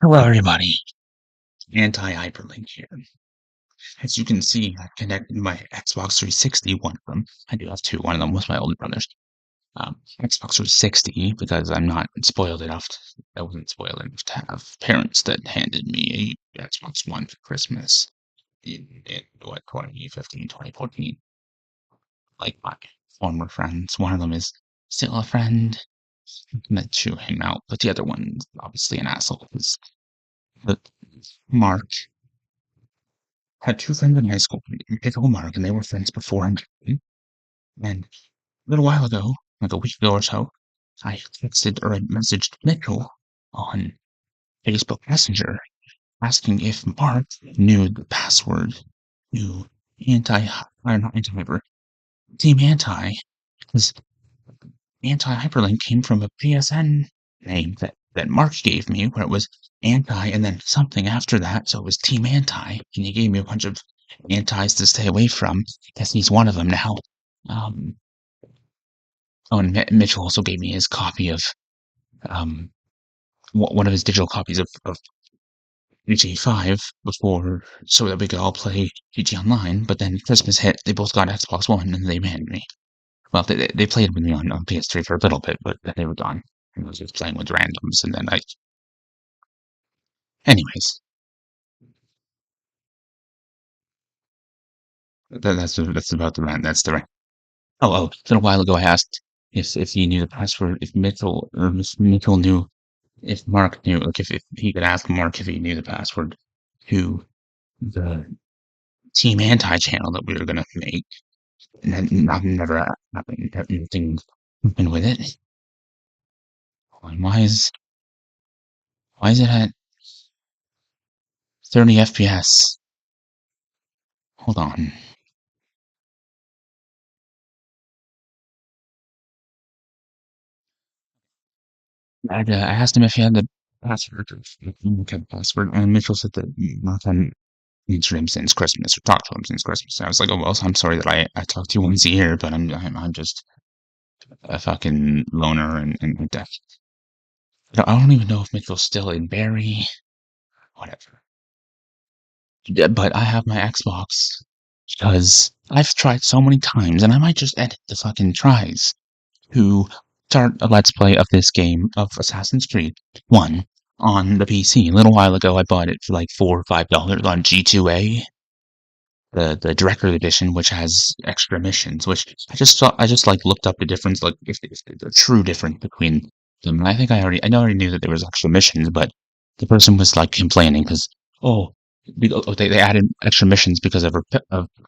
Hello, everybody. Anti-HyperLink here. As you can see, I connected my Xbox 360, one of them. I do have two. One of them was my older brother's. Xbox 360, because I'm not spoiled enough. I wasn't spoiled enough to have parents that handed me a Xbox One for Christmas in what, 2015, 2014. Like my former friends. One of them is still a friend. That chew him out, but the other one's obviously an asshole. But Mark had two friends in high school, Pickle Mark, and they were friends before I'm. And a little while ago, like a week ago or so, I texted or I messaged Mitchell on Facebook Messenger asking if Mark knew the password to not anti-hyper, Team Anti, because anti-hyperlink came from a PSN name that Mark gave me, where it was anti and then something after that, so it was Team Anti, and he gave me a bunch of antis to stay away from. Guess he's one of them now. And Mitchell also gave me his copy of one of his digital copies of GTA 5 before, so that we could all play GTA Online. But then Christmas hit, they both got Xbox One, and they banned me. Well, they played with me on PS3 for a little bit, but then they were gone. I was just playing with randoms, and then anyways, that's about the rant. That's the rant. Oh, a little while ago, I asked if he knew the password, if Mitchell or Mitchell knew, if Mark knew, like if he could ask Mark if he knew the password to the Team Anti channel that we were gonna make, and then I've never happened, nothing happened with it. Why is it at 30 FPS? Hold on. I asked him if he had the password, or if he had the password, and Mitchell said that Mark hadn't answered him since Christmas, or talked to him since Christmas. And I was like, oh, well, I'm sorry that I talked to you once a year, but I'm just a fucking loner and deaf. I don't even know if Mitchell's still in Barry. Whatever. Yeah, but I have my Xbox because I've tried so many times, and I might just edit the fucking tries to start a Let's Play of this game of Assassin's Creed 1 on the PC. A little while ago, I bought it for like $4 or $5 on G2A, the Director Edition, which has extra missions. Which I just like looked up the difference, like if the true difference between them. And I already knew that there was extra missions, but the person was like complaining because oh. They added extra missions because of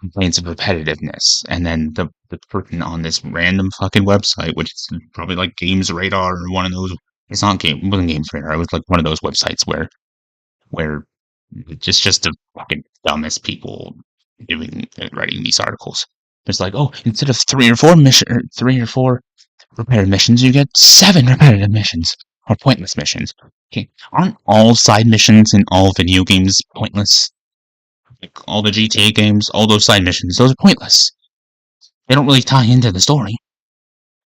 complaints of repetitiveness, and then the person on this random fucking website, which is probably like Games Radar or one of those. It's not it wasn't Games Radar. It was like one of those websites where just the fucking dumbest people writing these articles. It's like, oh, instead of three or four repetitive missions, you get 7 repetitive missions or pointless missions. Okay, aren't all side missions in all video games pointless? Like all the GTA games, all those side missions, those are pointless. They don't really tie into the story.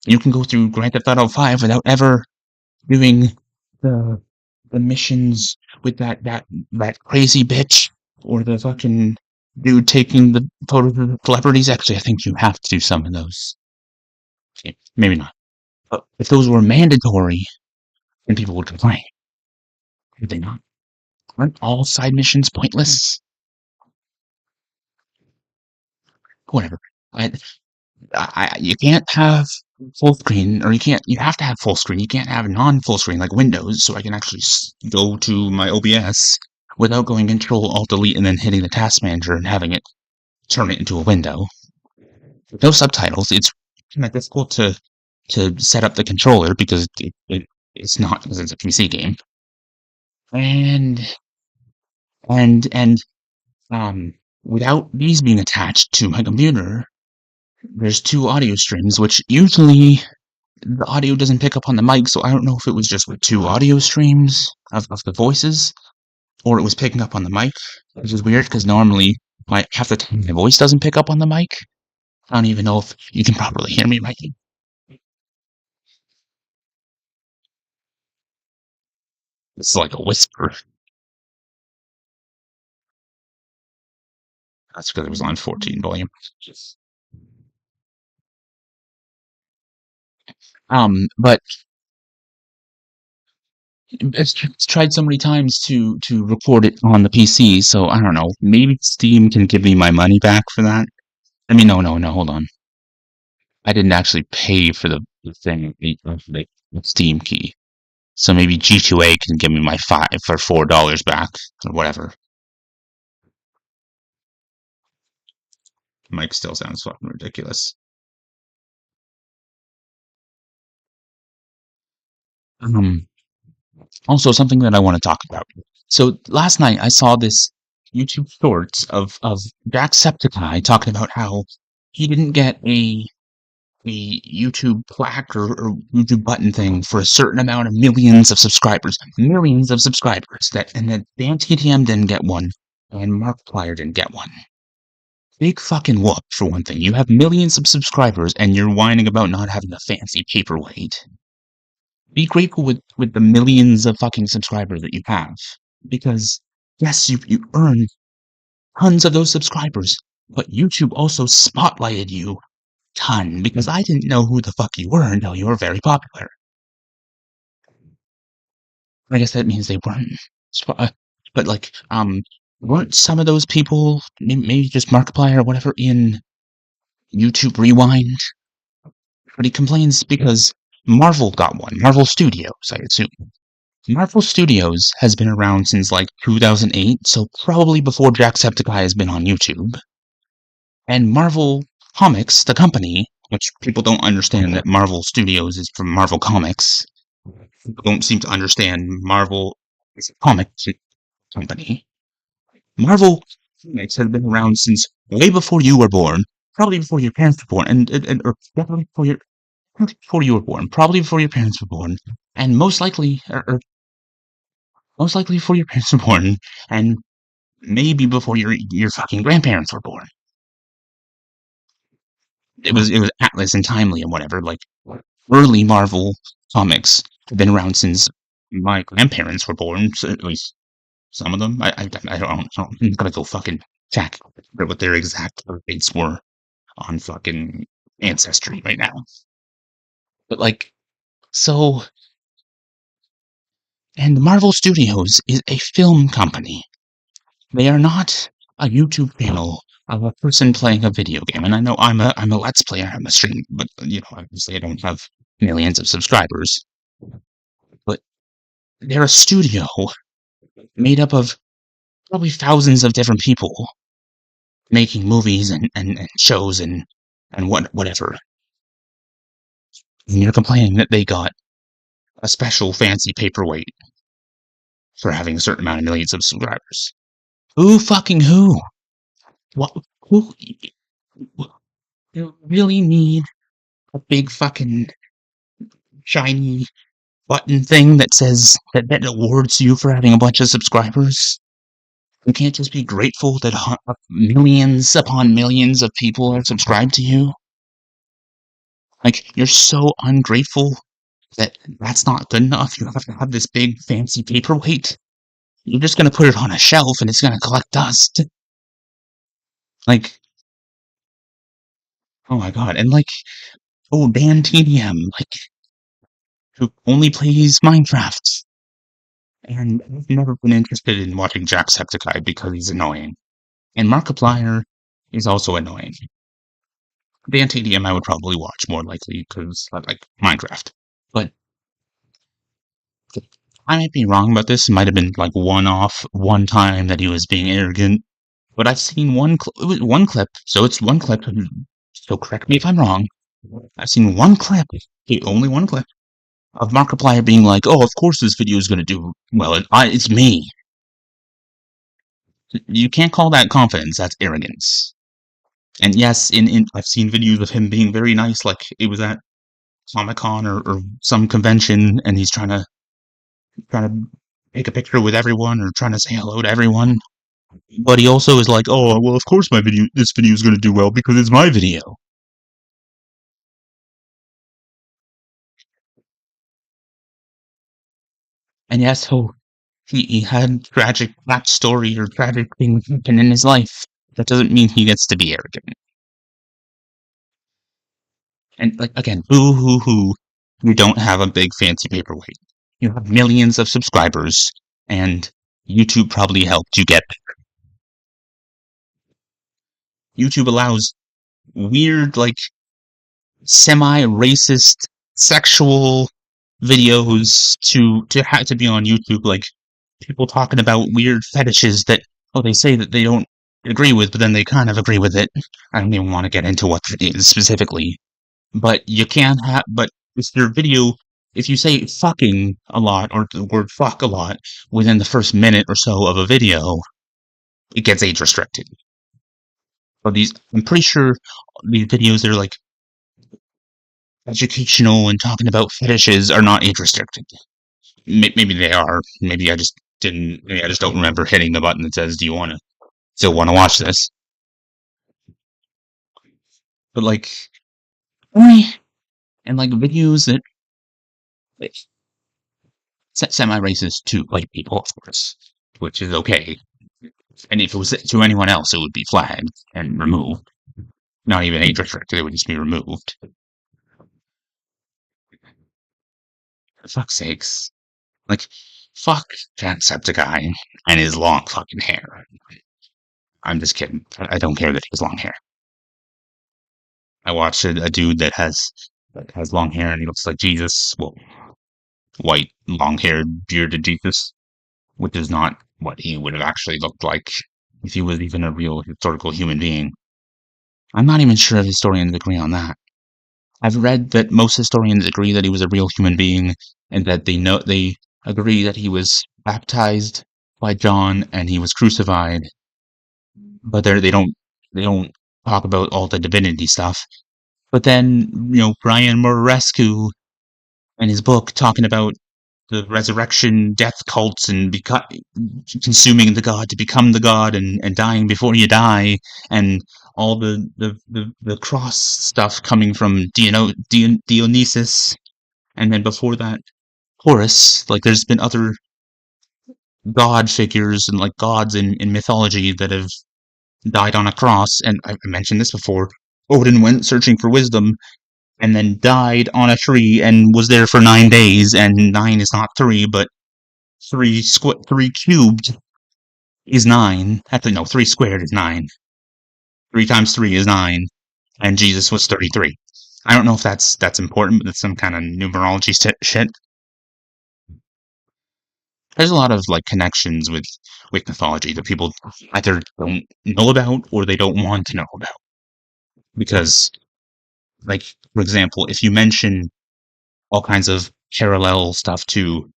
You can go through Grand Theft Auto 5 without ever doing the the missions with that crazy bitch or the fucking dude taking the photos of the celebrities. Actually, I think you have to do some of those. Okay, maybe not. But if those were mandatory, then people would complain. Would they not? Aren't all side missions pointless? Whatever. You can't have full screen, or you have to have full screen. You can't have non-full screen like Windows, so I can actually go to my OBS without going Control Alt Delete and then hitting the task manager and having it turn it into a window. With no subtitles, it's kind of difficult to set up the controller because it's not, because it's a PC game. And without these being attached to my computer, there's 2 audio streams, which usually the audio doesn't pick up on the mic, so I don't know if it was just with 2 audio streams of the voices, or it was picking up on the mic, which is weird, because normally, half the time my voice doesn't pick up on the mic. I don't even know if you can properly hear me right now. It's like a whisper. That's because it was on 14 volume. But it's tried so many times to record it on the PC, so I don't know. Maybe Steam can give me my money back for that. I mean, no, hold on. I didn't actually pay for the thing, the Steam key. So maybe G2A can give me my $4 back or whatever. Mike still sounds fucking ridiculous. Um, Also, something that I want to talk about. So last night I saw this YouTube shorts of Jacksepticeye talking about how he didn't get a YouTube plaque or YouTube button thing for a certain amount of millions of subscribers. That Dan TTM didn't get one, and Markiplier didn't get one. Big fucking whoop for one thing. You have millions of subscribers, and you're whining about not having a fancy paperweight. Be grateful with the millions of fucking subscribers that you have. Because, yes, you earn tons of those subscribers, but YouTube also spotlighted you ton, because I didn't know who the fuck you were until you were very popular. I guess that means they weren't, but like, weren't some of those people, maybe just Markiplier or whatever, in YouTube Rewind? But he complains because Marvel got one. Marvel Studios, I assume. Marvel Studios has been around since like 2008, so probably before Jacksepticeye has been on YouTube. And Marvel Comics, the company, which people don't understand that Marvel Studios is from Marvel Comics, people don't seem to understand Marvel is a comic company. Marvel Comics has been around since way before you were born, probably before your parents were born, and or definitely before you were born, probably before your parents were born, and most likely before your parents were born, and maybe before your fucking grandparents were born. It was Atlas and Timely and whatever. Like early Marvel comics have been around since my grandparents were born. So at least some of them. I don't know. I'm gonna go fucking check what their exact dates were on fucking Ancestry right now. But like, so, and Marvel Studios is a film company. They are not a YouTube channel of a person playing a video game. And I know I'm a Let's Player, I'm a stream, but obviously I don't have millions of subscribers. But they're a studio made up of probably thousands of different people making movies and shows and whatever. And you're complaining that they got a special fancy paperweight for having a certain amount of millions of subscribers. Who fucking who? What? Who? You really need a big fucking shiny button thing that says that awards you for having a bunch of subscribers? You can't just be grateful that millions upon millions of people are subscribed to you? Like, you're so ungrateful that that's not good enough. You have to have this big fancy paperweight. You're just gonna put it on a shelf and it's gonna collect dust. Like, oh my god. And like, oh, Dan TDM, like, who only plays Minecraft. And I've never been interested in watching Jacksepticeye because he's annoying. And Markiplier is also annoying. The Anti-HyperLinkLive I would probably watch more likely because I like Minecraft. But I might be wrong about this. It might have been like one time that he was being arrogant. But I've seen it was one clip, so it's one clip, so correct me if I'm wrong. I've seen one clip, only one clip, of Markiplier being like, oh, of course this video is going to do well, it's me. You can't call that confidence, that's arrogance. And yes, I've seen videos of him being very nice, like it was at Comic-Con or some convention, and he's trying to take a picture with everyone or trying to say hello to everyone. But he also is like, oh, well, of course this video is going to do well because it's my video. And yes, he had tragic backstory or tragic things happen in his life. that doesn't mean he gets to be arrogant. And like again, boo hoo hoo, you don't have a big fancy paperweight. You have millions of subscribers, and YouTube probably helped you get there. YouTube allows weird, like semi-racist, sexual videos to be on YouTube, like people talking about weird fetishes that they say that they don't agree with, but then they kind of agree with it. I don't even want to get into what that is specifically, but you can't have. But if your video, if you say fucking a lot or the word fuck a lot within the first minute or so of a video, it gets age restricted. But I'm pretty sure these videos that are like educational and talking about fetishes are not age restricted. Maybe they are. Maybe I just didn't. Maybe I just don't remember hitting the button that says, "Do you still want to watch this?" But like, and like videos that like, semi-racist to white people, of course, which is okay. And if it was to anyone else, it would be flagged and removed. Not even age restricted; it would just be removed. For fuck's sakes! Like, fuck Jacksepticeye and his long fucking hair. I'm just kidding. I don't care that he has long hair. I watched a dude that has long hair and he looks like Jesus. Well, white, long-haired, bearded Jesus, which is not what he would have actually looked like if he was even a real historical human being. I'm not even sure if historians agree on that. I've read that most historians agree that he was a real human being and that they agree that he was baptized by John and he was crucified, but they don't talk about all the divinity stuff. But then, Brian Morescu in his book talking about the resurrection, death cults, and consuming the god to become the god, and dying before you die, and all the cross stuff coming from Dionysus, and then before that, Horus. Like, there's been other god figures and like gods in mythology that have died on a cross, and I mentioned this before. Odin went searching for wisdom and then died on a tree and was there for 9 days, and 9 is not 3, but 3 cubed is 9. Actually, no, 3 squared is 9. 3 times 3 is 9, and Jesus was 33. I don't know if that's important, but it's some kind of numerology shit. There's a lot of like connections with mythology that people either don't know about or they don't want to know about. Because, like, for example, if you mention all kinds of parallel stuff to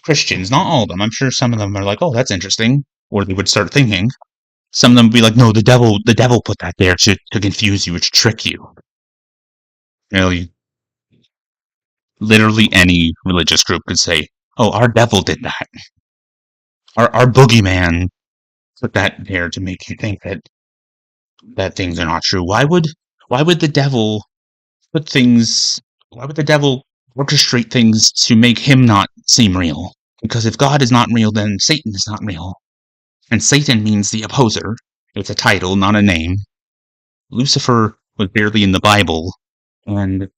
Christians, not all of them, I'm sure some of them are like, oh, that's interesting, or they would start thinking. Some of them would be like, no, the devil put that there to confuse you or to trick you. Literally any religious group could say, oh, our devil did that. Our boogeyman put that there to make you think that things are not true. Why would the devil put things? Why would the devil orchestrate things to make him not seem real? Because if God is not real, then Satan is not real. And Satan means the opposer. It's a title, not a name. Lucifer was barely in the Bible, and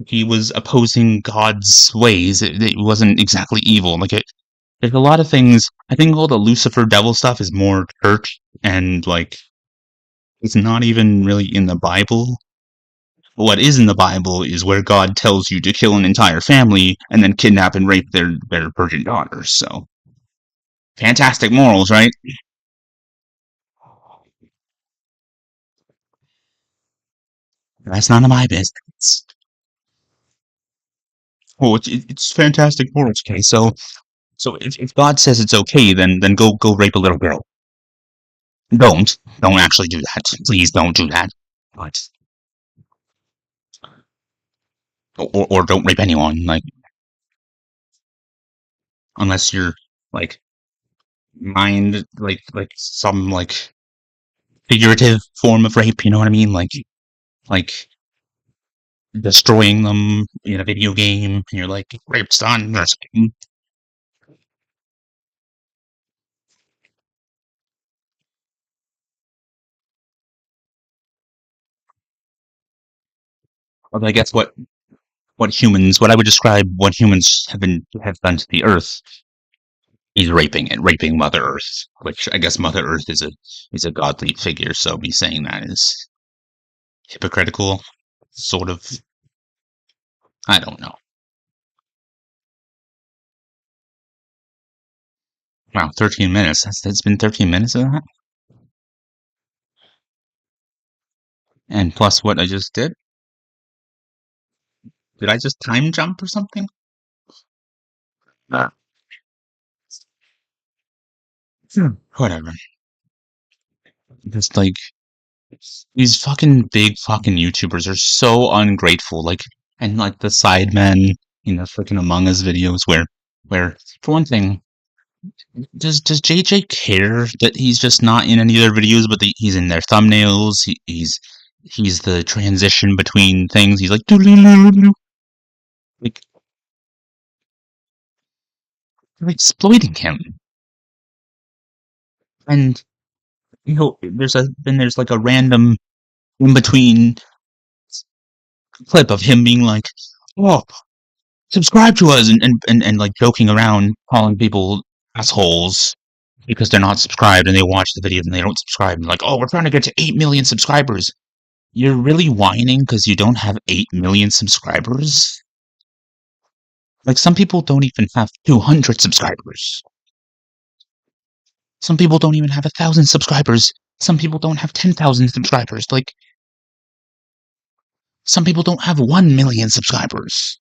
he was opposing God's ways. It wasn't exactly evil. There's a lot of things. I think all the Lucifer devil stuff is more church, and like it's not even really in the Bible. What is in the Bible is where God tells you to kill an entire family and then kidnap and rape their virgin daughters. So fantastic morals, right? That's none of my business. Well, it's fantastic morals. Okay, so if God says it's okay, then go rape a little girl. Don't actually do that. Please don't do that. But or don't rape anyone. Like, unless you're like mind like some like figurative form of rape. You know what I mean? Like destroying them in a video game. And you're like rape's done or something. Or I guess what I would describe what humans have done to the Earth. He's raping it, raping Mother Earth, which I guess Mother Earth is a godly figure, so me saying that is hypocritical, sort of. I don't know. Wow, 13 minutes. That's been 13 minutes of that? And plus what I just did? Did I just time jump or something? Uh, Whatever. Just like these fucking big fucking YouTubers are so ungrateful. Like, and like the Sidemen, freaking Among Us videos where for one thing, does JJ care that he's just not in any of their videos, but he's in their thumbnails? He's the transition between things. He's like, like they're exploiting him. And there's like a random in between clip of him being like, "Oh, subscribe to us," and like joking around, calling people assholes because they're not subscribed and they watch the videos and they don't subscribe. And like, "Oh, we're trying to get to 8 million subscribers." You're really whining because you don't have 8 million subscribers? Like, some people don't even have 200 subscribers. Some people don't even have 1,000 subscribers. Some people don't have 10,000 subscribers. Like, some people don't have 1 million subscribers.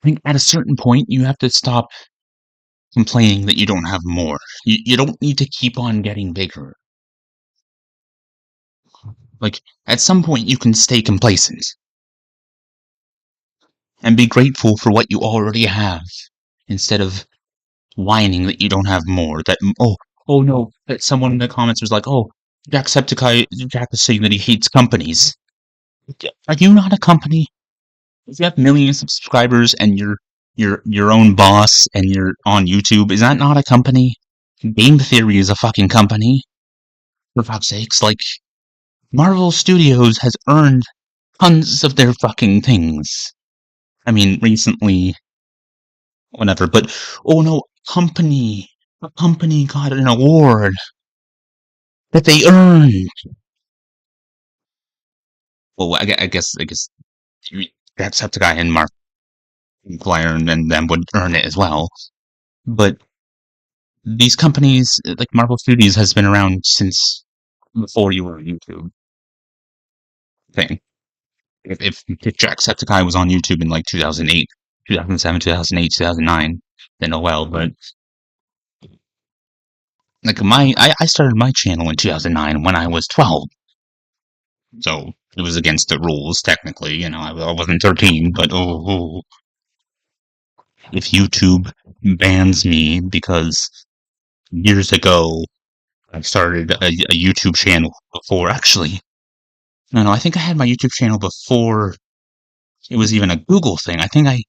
I think at a certain point, you have to stop complaining that you don't have more. You don't need to keep on getting bigger. Like, at some point, you can stay complacent and be grateful for what you already have instead of whining that you don't have more. Oh no, that someone in the comments was like, oh, Jack is saying that he hates companies. Are you not a company? If you have millions of subscribers and you're your own boss and you're on YouTube, is that not a company? Game Theory is a fucking company. For fuck's sakes, like, Marvel Studios has earned tons of their fucking things. I mean, recently, whatever, but oh no, a company got an award that they earned. Well, I guess Jacksepticeye and Markiplier and them would earn it as well. But these companies, like Marvel Studios, has been around since before you were a YouTube thing. If Jacksepticeye was on YouTube in like 2008, 2007, 2008, 2009, then oh well. But like I started my channel in 2009 when I was 12, so it was against the rules technically. I wasn't 13, but if YouTube bans me because years ago I started a YouTube channel before. Actually, no, I think I had my YouTube channel before it was even a Google thing. I think I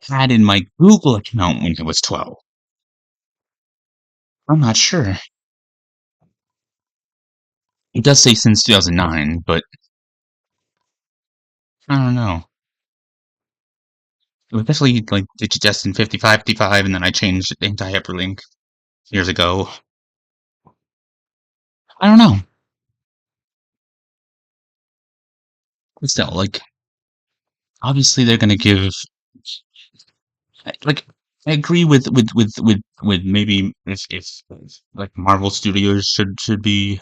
added my Google account when I was 12. I'm not sure. It does say since 2009, but I don't know. It was definitely like Digigestin 5555, and then I changed it to Anti-HyperLink years ago. I don't know. But still, like, obviously they're gonna give, like, I agree with maybe if like Marvel Studios should be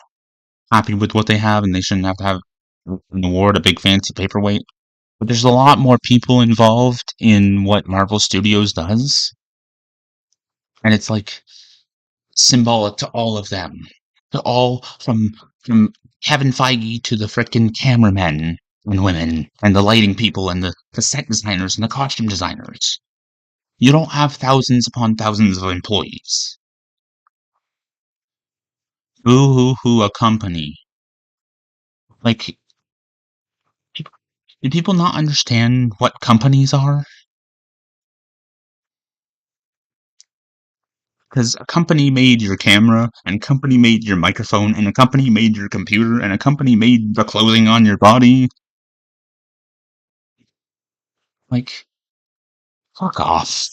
happy with what they have and they shouldn't have to have an award, a big fancy paperweight. But there's a lot more people involved in what Marvel Studios does, and it's like symbolic to all of them, to all from Kevin Feige to the frickin' cameramen and women and the lighting people and the set designers and the costume designers. You don't have thousands upon thousands of employees. Boo hoo hoo, a company. Like, do people not understand what companies are? because a company made your camera, and a company made your microphone, and a company made your computer, and a company made the clothing on your body. Like, fuck off.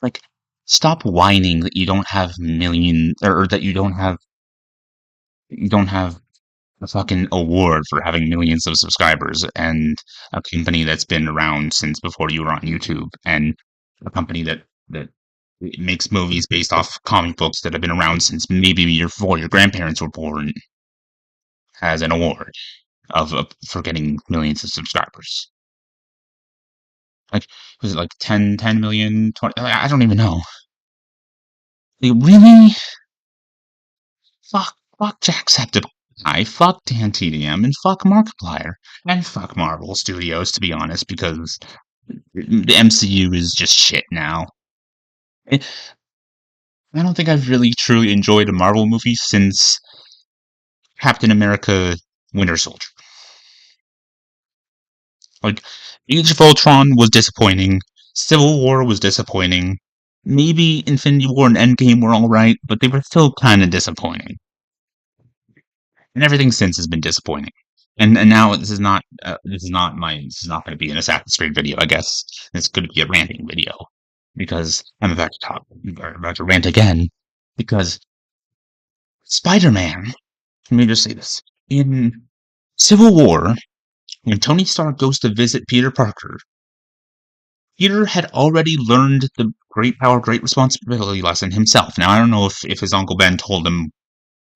Like, stop whining that you don't have millions, or that you don't have a fucking award for having millions of subscribers, and a company that's been around since before you were on YouTube, and a company that makes movies based off comic books that have been around since maybe before your grandparents were born, has an award for getting millions of subscribers. Like, was it like 10 million, 20? I don't even know. Like, really? Fuck Jacksepticeye, fuck Dan TDM, and fuck Markiplier, and fuck Marvel Studios, to be honest, because the MCU is just shit now. I don't think I've really truly enjoyed a Marvel movie since Captain America Winter Soldier. Like, Age of Ultron was disappointing, Civil War was disappointing, maybe Infinity War and Endgame were alright, but they were still kind of disappointing. And everything since has been disappointing. And now this is not going to be an Assassin's Creed video. I guess it's going to be a ranting video because I'm about to rant again because Spider-Man. Let me just say this: in Civil War, when Tony Stark goes to visit Peter Parker, Peter had already learned the great power, great responsibility lesson himself. Now I don't know if his Uncle Ben told him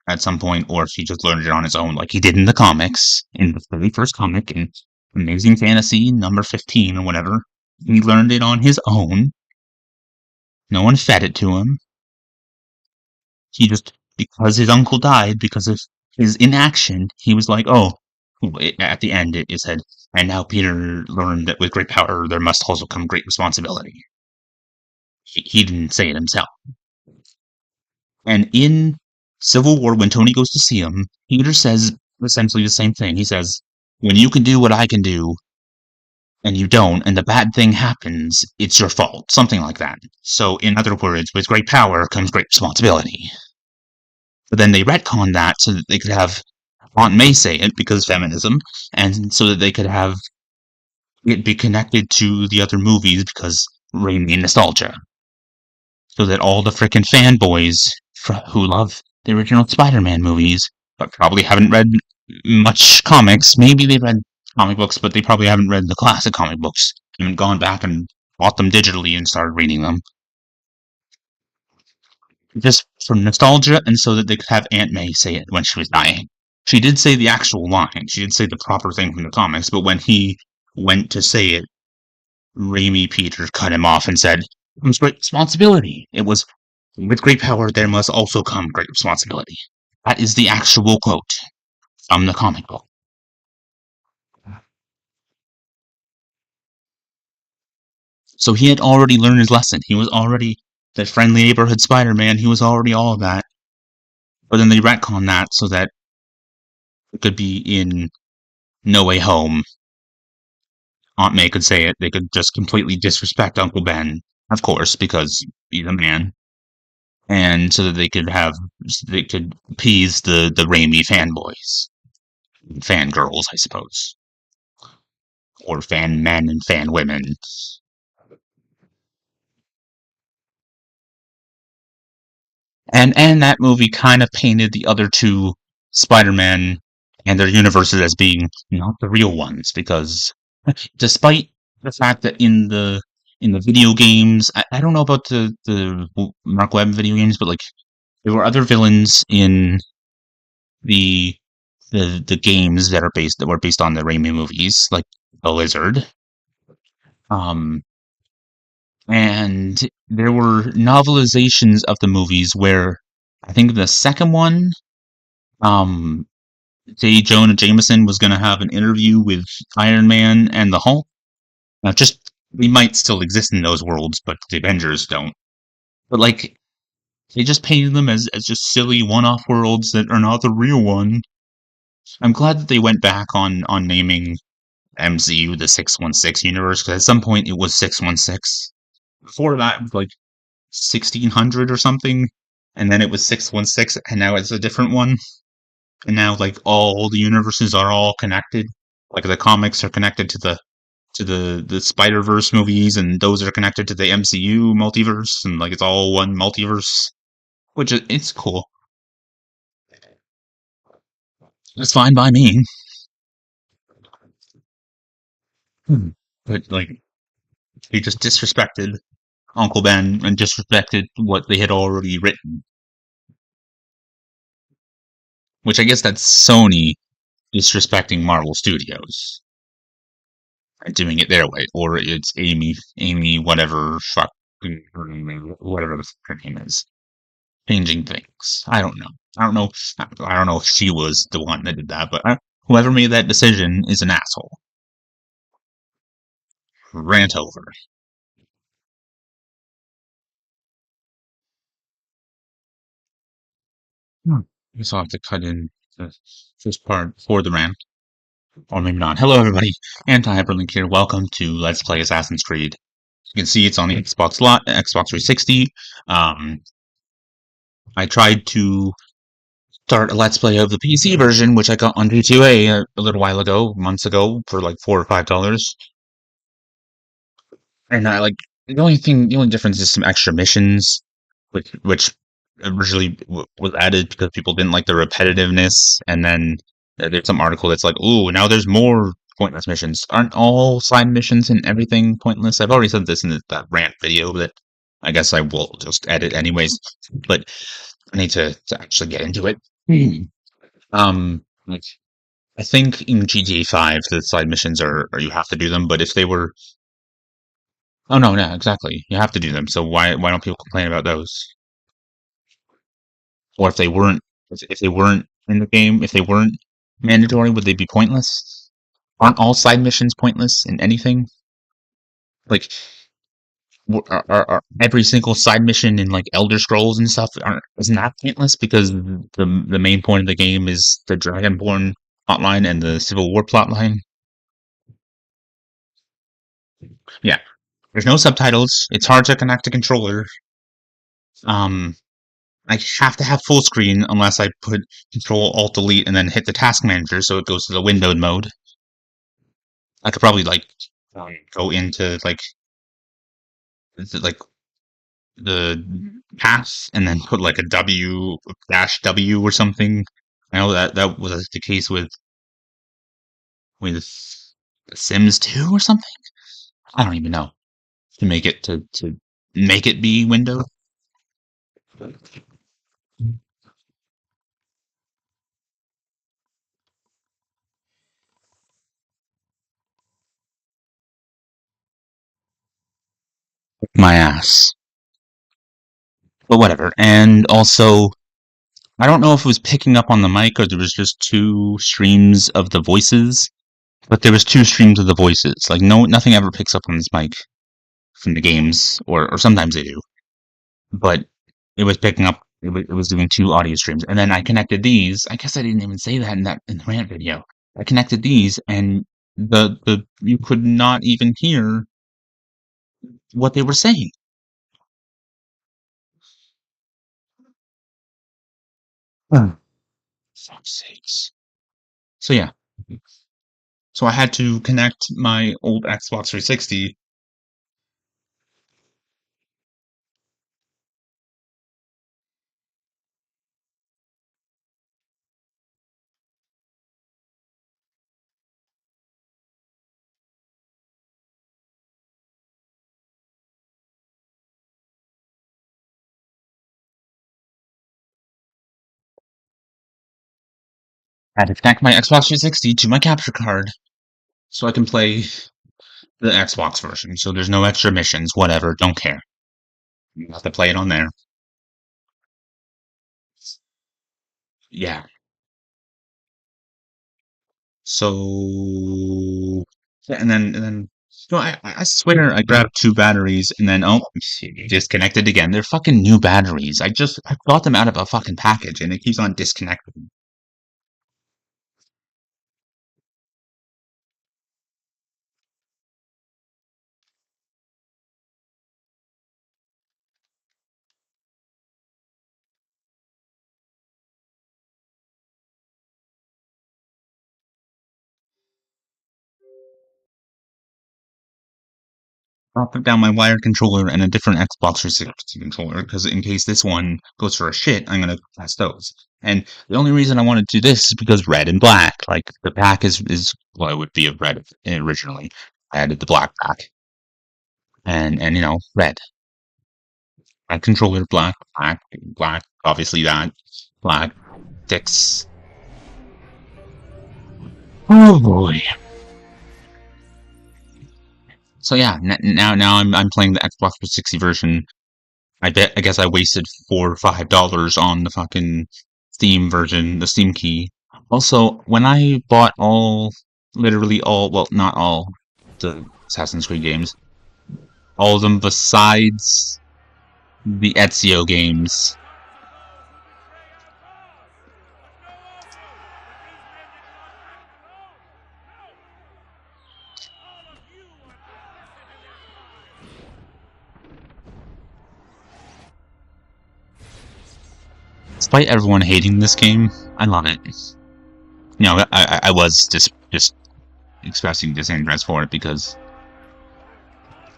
at some point, or if he just learned it on his own, like he did in the comics, in the very first comic, in Amazing Fantasy number 15 or whatever. He learned it on his own. No one fed it to him. He just, because his uncle died, because of his inaction, he was like, oh, at the end it said, and now Peter learned that with great power there must also come great responsibility. He didn't say it himself. And in Civil War, when Tony goes to see him, Peter says essentially the same thing. He says, when you can do what I can do, and you don't, and the bad thing happens, it's your fault. Something like that. So, in other words, with great power comes great responsibility. But then they retconned that so that they could have Aunt May say it, because feminism, and so that they could have it be connected to the other movies, because Raimi nostalgia. So that all the frickin' fanboys who love the original Spider-Man movies, but probably haven't read much comics. Maybe they read comic books, but they probably haven't read the classic comic books. Haven't gone back and bought them digitally and started reading them. Just for nostalgia, and so that they could have Aunt May say it when she was dying. She did say the actual line. She did say the proper thing from the comics, but when he went to say it, Raimi Peter cut him off and said, comes great responsibility. It was, with great power, there must also come great responsibility. That is the actual quote from the comic book. So he had already learned his lesson. He was already the friendly neighborhood Spider-Man. He was already all of that. But then they retconned that so that it could be in No Way Home. Aunt May could say it. They could just completely disrespect Uncle Ben, of course, because he's a man. And so that they could appease the Raimi fanboys. Fangirls, I suppose. Or fan men and fan women. And that movie kind of painted the other two Spider-Man and their universes as being not the real ones, because despite the fact that in the video games, I don't know about the Mark Webb video games, but like there were other villains in the games that were based on the Raimi movies, like the Lizard. And there were novelizations of the movies where I think the second one, J. Jonah Jameson was going to have an interview with Iron Man and the Hulk. Now, we might still exist in those worlds, but the Avengers don't. But like, they just painted them as just silly one-off worlds that are not the real one. I'm glad that they went back on naming MCU the 616 universe, because at some point it was 616. Before that, like, 1600 or something, and then it was 616, and now it's a different one. And now, like, all the universes are all connected. Like, the comics are connected to the Spider-Verse movies, and those are connected to the MCU multiverse, and like it's all one multiverse, which it's cool. It's fine by me. Hmm. But like, he just disrespected Uncle Ben and disrespected what they had already written, which I guess that's Sony disrespecting Marvel Studios and doing it their way, or it's Amy, whatever fuck, whatever her name is, changing things. I don't know. I don't know. I don't know if she was the one that did that, but whoever made that decision is an asshole. Rant over. Hmm. I guess I'll have to cut in the first part for the rant, or maybe not. Hello, everybody. Anti-HyperLink here. Welcome to Let's Play Assassin's Creed. You can see it's on the Xbox 360. Um, I tried to start a Let's Play of the PC version, which I got on G2A a little while ago, months ago, for like $4 or $5. And I like the only difference is some extra missions, which originally was added because people didn't like the repetitiveness. And then there's some article that's like, "Ooh, now there's more pointless missions." Aren't all side missions and everything pointless? I've already said this in that rant video that I guess I will just edit anyways. But I need to actually get into it. Like, I think in GTA 5 the side missions are you have to do them, but if they were Oh no, yeah, exactly. You have to do them. So why don't people complain about those? Or if they weren't in the game, if they weren't mandatory, would they be pointless? Aren't all side missions pointless in anything? Like are every single side mission in like Elder Scrolls and stuff aren't isn't that pointless because the main point of the game is the Dragonborn plotline and the Civil War plotline? Yeah. There's no subtitles. It's hard to connect a controller. Um, I have to have full screen unless I put Control Alt Delete and then hit the task manager so it goes to the windowed mode. I could probably like go into like the path and then put like a W dash W or something. I know that was the case with Sims 2 or something. I don't even know to make it to make it be window. My ass. But whatever. And also, I don't know if it was picking up on the mic or there was just two streams of the voices, but there was two streams of the voices. Like nothing ever picks up on this mic from the games, or sometimes they do, but it was picking up. It was doing two audio streams, and then I connected these. I guess I didn't even say that in the rant video. I connected these, and the you could not even hear what they were saying. Oh, fuck's sakes! So yeah, so I had to connect my old Xbox 360. I had to connect my Xbox 360 to my capture card so I can play the Xbox version. So there's no extra missions, whatever, don't care. You have to play it on there. Yeah. So yeah, and then I swear I grabbed two batteries and then disconnected again. They're fucking new batteries. I got them out of a fucking package and it keeps on disconnecting. I'll put down my wired controller and a different Xbox 360 controller, because in case this one goes for a shit, I'm gonna test those. And the only reason I want to do this is because red and black. Like, the pack is well, it would be a red originally. I added the black pack. And red. Red controller, black, obviously that. Black. 6. Oh boy. So yeah, now I'm playing the Xbox 360 version. I guess I wasted $4 or $5 on the fucking Steam version, the Steam key. Also, when I bought literally all, well, not all, the Assassin's Creed games, all of them besides the Ezio games. Despite everyone hating this game, I love it. I was just expressing disinterest for it because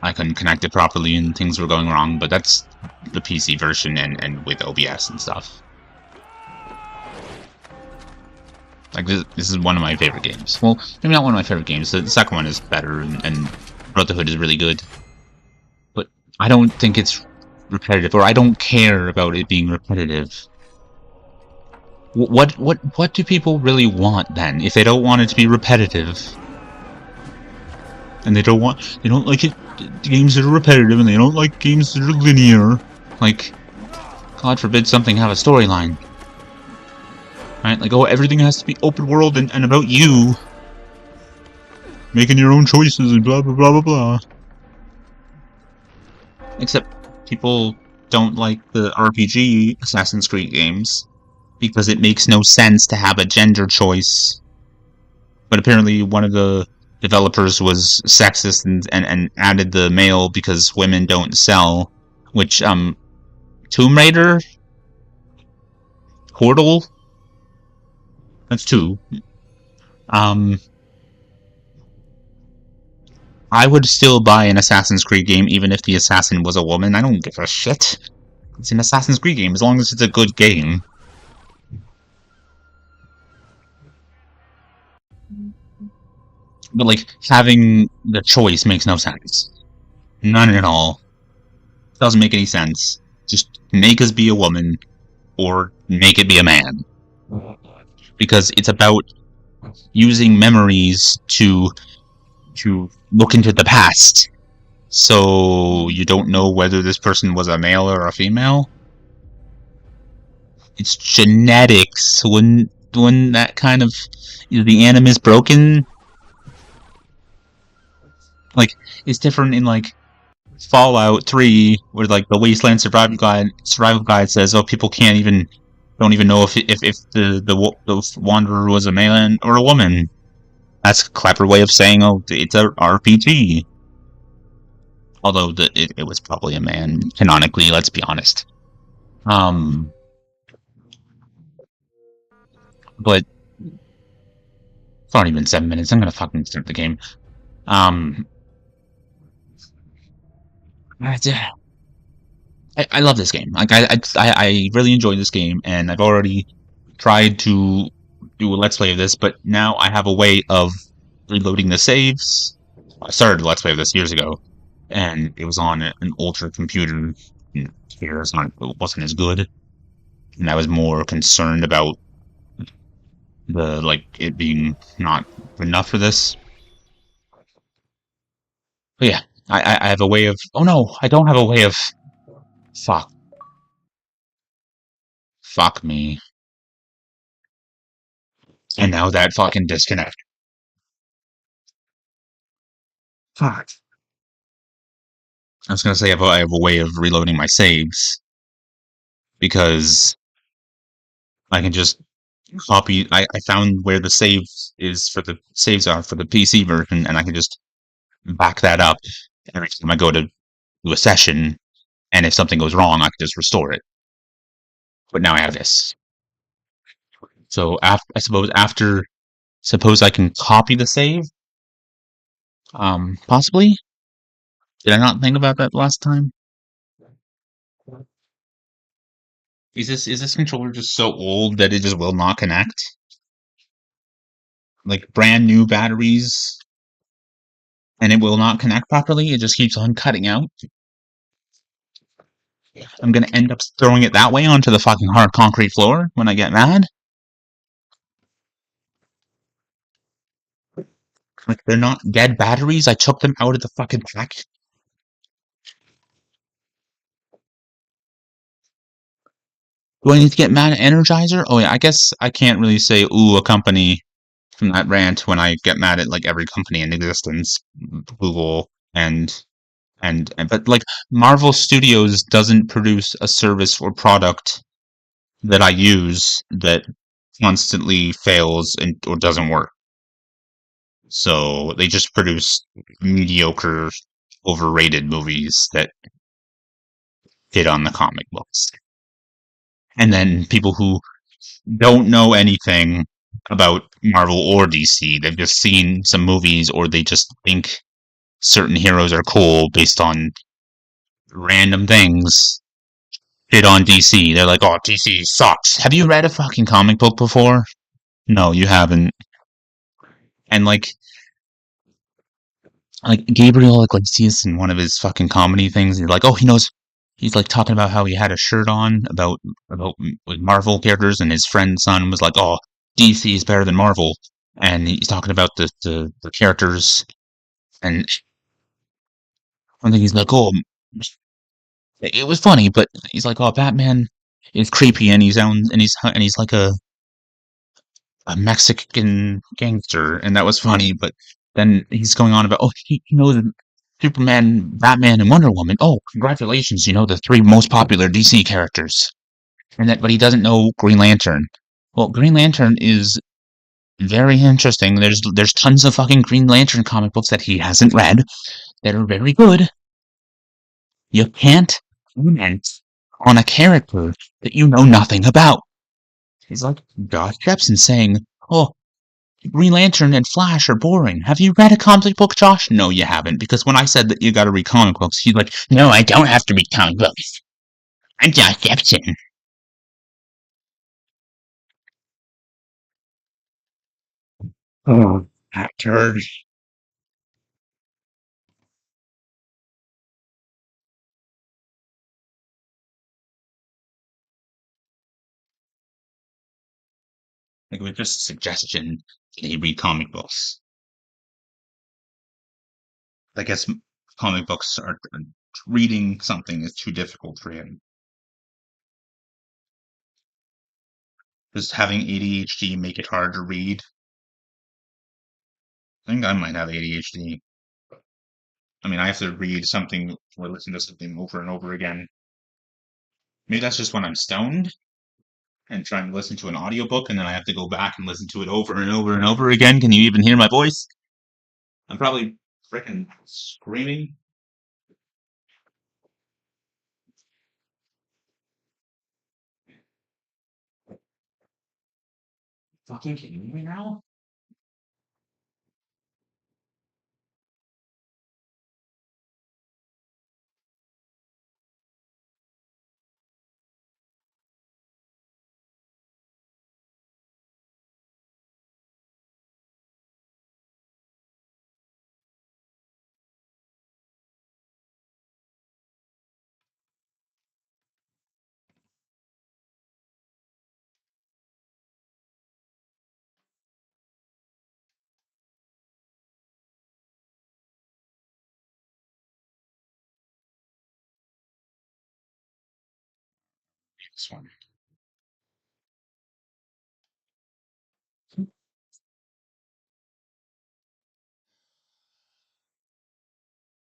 I couldn't connect it properly and things were going wrong, but that's the PC version and with OBS and stuff. Like, this is one of my favorite games. Well, maybe not one of my favorite games. The second one is better, and Brotherhood is really good. But I don't think it's repetitive, or I don't care about it being repetitive. What do people really want, then, if they don't want it to be repetitive? And they don't like it, games that are repetitive, and they don't like games that are linear. Like, God forbid something have a storyline. Right? Like, oh, everything has to be open world and about you making your own choices and blah blah blah blah blah. Except people don't like the RPG Assassin's Creed games because it makes no sense to have a gender choice. But apparently one of the developers was sexist and added the male because women don't sell. Which, Tomb Raider? Portal? That's 2. I would still buy an Assassin's Creed game even if the assassin was a woman. I don't give a shit. It's an Assassin's Creed game as long as it's a good game. But, like, having the choice makes no sense. None at all. Doesn't make any sense. Just make us be a woman, or make it be a man. Because it's about using memories to look into the past. So you don't know whether this person was a male or a female? It's genetics. When that kind of... Is the animus broken? Like, it's different in, like, Fallout 3, where, like, the Wasteland Survival Guide says, oh, people don't even know if the Wanderer was a man or a woman. That's a clever way of saying, oh, it's a RPG. Although it was probably a man, canonically, let's be honest. But it's already been 7 minutes. I'm gonna fucking start the game. I love this game. Like, I really enjoy this game, and I've already tried to do a let's play of this, but now I have a way of reloading the saves. I started a let's play of this years ago, and it was on an older computer. Here, it wasn't as good, and I was more concerned about it being not enough for this. But yeah, I have a way of... Oh no, I don't have a way of... Fuck. Fuck me. And now that fucking disconnect. Fuck. I was gonna say I have a way of reloading my saves. Because I can just copy... I found where the saves are for the PC version, and I can just back that up every time I go to do a session, and if something goes wrong, I can just restore it. But now I have this. So suppose I can copy the save? Possibly? Did I not think about that last time? Is this controller just so old that it just will not connect? Like brand new batteries and it will not connect properly? It just keeps on cutting out? I'm gonna end up throwing it that way onto the fucking hard concrete floor when I get mad? Like they're not dead batteries? I took them out of the fucking pack. Do I need to get mad at Energizer? Oh yeah, I guess I can't really say ooh a company from that rant when I get mad at like every company in existence, Google and but like Marvel Studios doesn't produce a service or product that I use that constantly fails and or doesn't work. So they just produce mediocre, overrated movies that hit on the comic books. And then people who don't know anything about Marvel or DC, they've just seen some movies or they just think certain heroes are cool based on random things. Hit on DC. They're like, oh, DC sucks. Have you read a fucking comic book before? No, you haven't. And like Gabriel Iglesias in one of his fucking comedy things, he's like, oh, he knows. He's like talking about how he had a shirt on about with Marvel characters, and his friend's son was like, oh, DC is better than Marvel, and he's talking about the characters, and I think he's like, oh, it was funny, but he's like, oh, Batman is creepy, and he's like a Mexican gangster, and that was funny. But then he's going on about, oh, he knows Superman, Batman, and Wonder Woman. Oh, congratulations! You know the three most popular DC characters, and that, but he doesn't know Green Lantern. Well, Green Lantern is very interesting. There's tons of fucking Green Lantern comic books that he hasn't read that are very good. You can't comment on a character that you know nothing about. He's like Josh Jepson saying, "Oh, Green Lantern and Flash are boring. Have you read a comic book, Josh?" No, you haven't, because when I said that you gotta read comic books, he's like, no, I don't have to read comic books. I'm Josh Jepson. Oh, that turd. Like, it was just a suggestion that he read comic books. I guess comic books are reading something is too difficult for him. Does having ADHD make it hard to read? I think I might have ADHD. I mean, I have to read something or listen to something over and over again. Maybe that's just when I'm stoned and trying to listen to an audiobook and then I have to go back and listen to it over and over and over again. Can you even hear my voice? I'm probably freaking screaming. Fucking kidding me now? This one.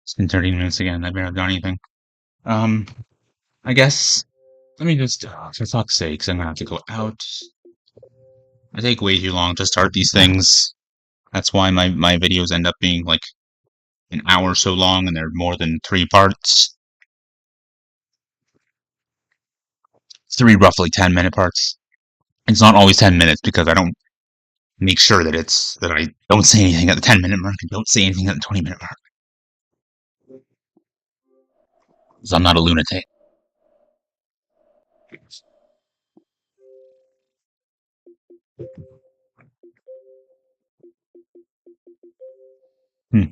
It's been 30 minutes again. I better have done anything. Um, I guess let me just, for fuck's sakes, I'm gonna have to go out. I take way too long to start these things. That's why my videos end up being like an hour so long and they're more than three parts. Three roughly 10-minute parts. It's not always 10 minutes because I don't make sure that I don't say anything at the 10-minute mark and don't say anything at the 20-minute mark. 'Cause I'm not a lunatic. Hmm.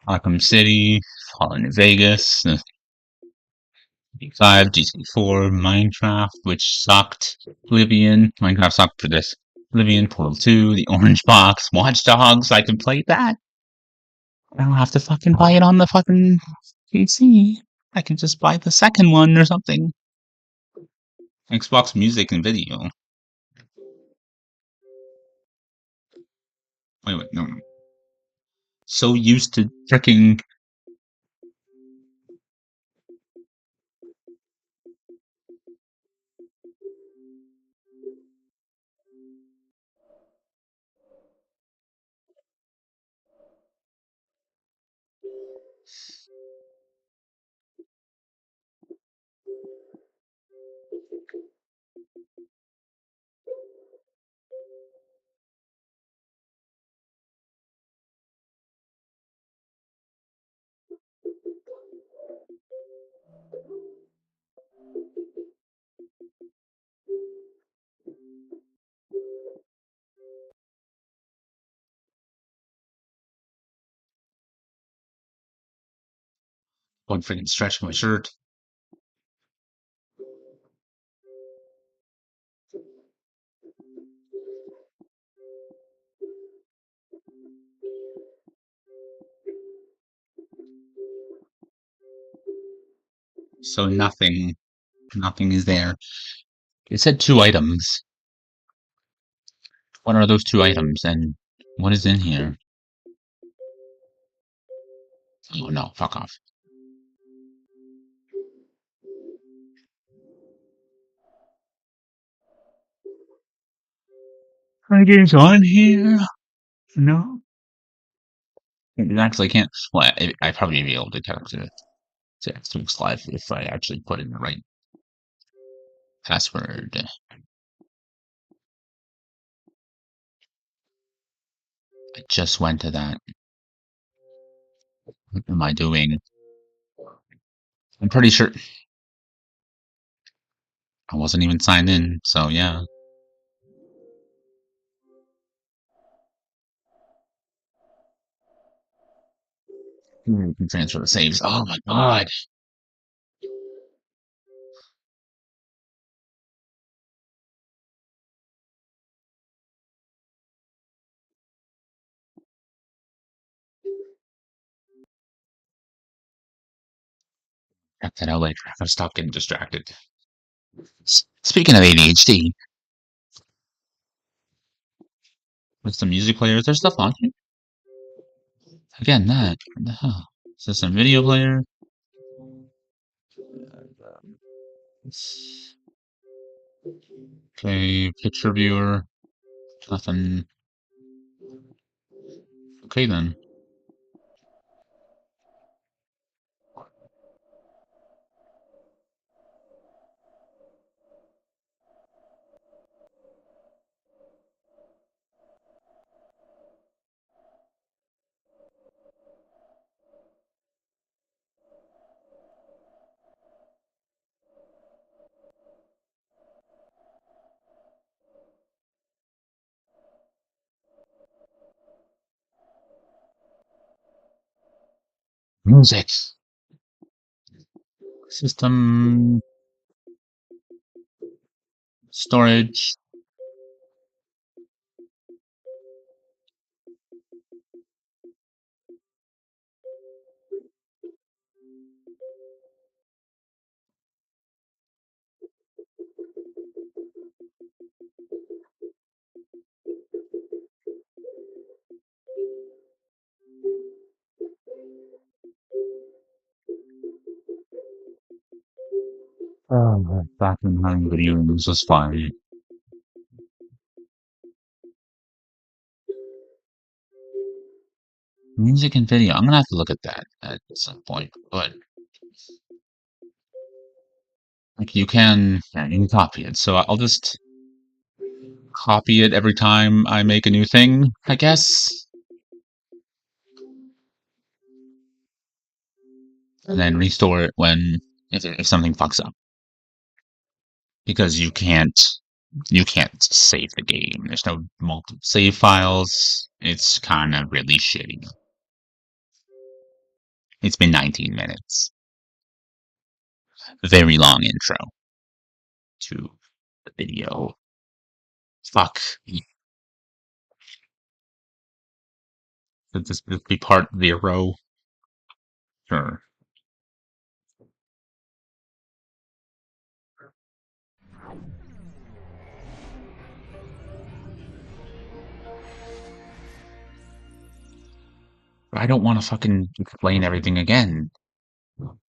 Arkham City, Fallout New Vegas, Dlive, GT4, Minecraft, which sucked. Oblivion, Minecraft sucked for this. Oblivion, Portal 2, the Orange Box, Watch Dogs, I can play that. I don't have to fucking buy it on the fucking PC. I can just buy the second one or something. Xbox Music and Video. Wait, no. So used to freaking. One freaking stretch my shirt. So nothing is there. It said 2 items. What are those 2 items, and what is in here? Oh no, fuck off. Are games on here? No. It actually can't. Well, I'd probably be able to connect to Xbox Live if I actually put in the right password. I just went to that. What am I doing? I'm pretty sure I wasn't even signed in, so yeah. You can transfer the saves. Oh my god. Check that out later. I gotta stop getting distracted. Speaking of ADHD, with the music player, is there stuff on here? Again, that. What the hell? Is this a video player? Okay, picture viewer. Nothing. Okay then. Music. System. Storage. Oh, back in having video rooms was fine. Music and video. I'm gonna have to look at that at some point, but like you can copy it. So I'll just copy it every time I make a new thing, I guess. and then restore it when if something fucks up, because you can't save the game. There's no multiple save files. It's kind of really shitty. It's been 19 minutes. Very long intro to the video. Fuck. Could this be part 0? Sure. I don't want to fucking explain everything again.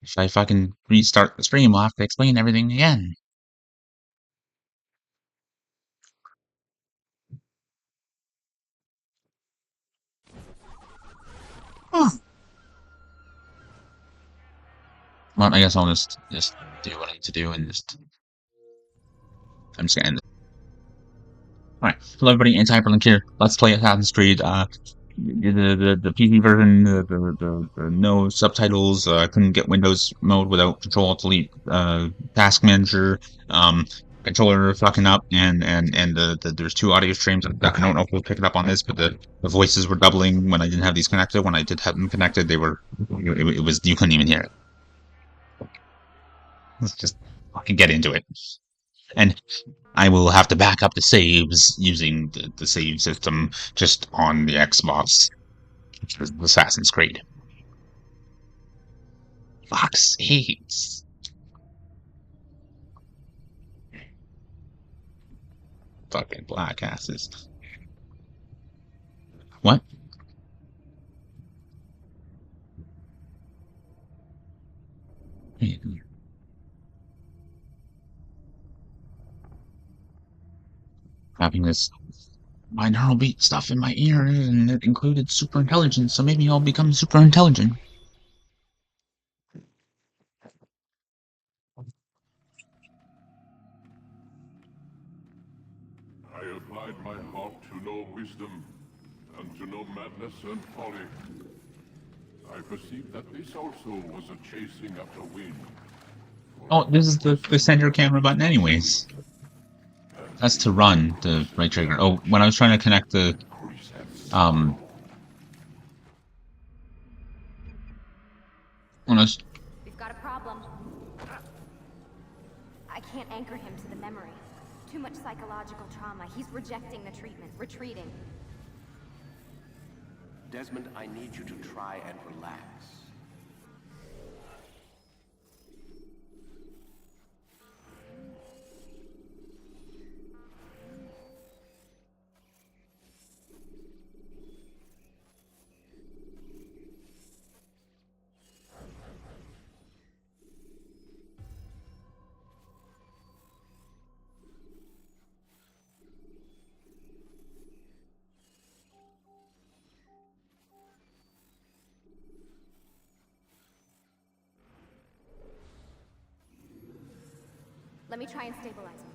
If I fucking restart the stream, I'll have to explain everything again. Oh. Well, I guess I'll just do what I need to do and I'm just gonna end it. Alright, hello everybody, Anti-HyperLink here. Let's play Assassin's Creed. The PC version, the no subtitles. I couldn't get Windows mode without Control-Alt-Delete. Task Manager, controller fucking up, and there's 2 audio streams. I don't know if we'll pick it up on this, but the voices were doubling when I didn't have these connected. When I did have them connected, they were it was you couldn't even hear it. Let's just fucking get into it. And I will have to back up the saves using the save system just on the Xbox, which is Assassin's Creed. Fuck saves. Fucking black asses. What? Having this binaural beat stuff in my ears, and it included super intelligence, so maybe I'll become super intelligent. I applied my heart to know wisdom, and to know madness and folly. I perceived that this also was a chasing after wind. Oh, this is the center camera button anyways. That's to run, the right trigger. Oh, when I was trying to connect the, when I was... We've got a problem. I can't anchor him to the memory. Too much psychological trauma. He's rejecting the treatment, retreating. Desmond, I need you to try and relax. Let me try and stabilize him.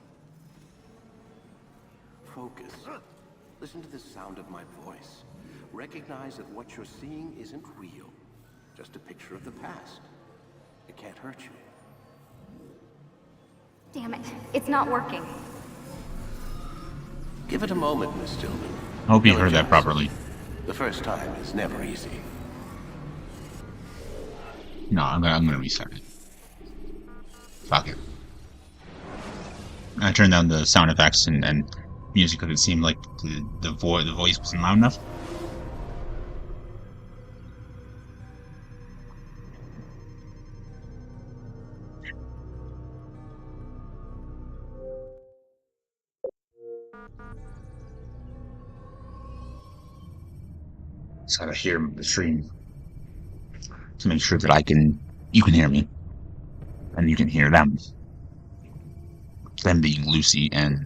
Focus. Listen to the sound of my voice. Recognize that what you're seeing isn't real. Just a picture of the past. It can't hurt you. Damn it. It's not working. Give it a moment, Miss Stillman. I hope you No heard that adjust. properly. The first time is never easy. No, I'm gonna reset it. Fuck it. I turned down the sound effects and music because it seemed like the voice wasn't loud enough. So I gotta hear the stream to make sure that you can hear me, and you can hear them. Them being Lucy and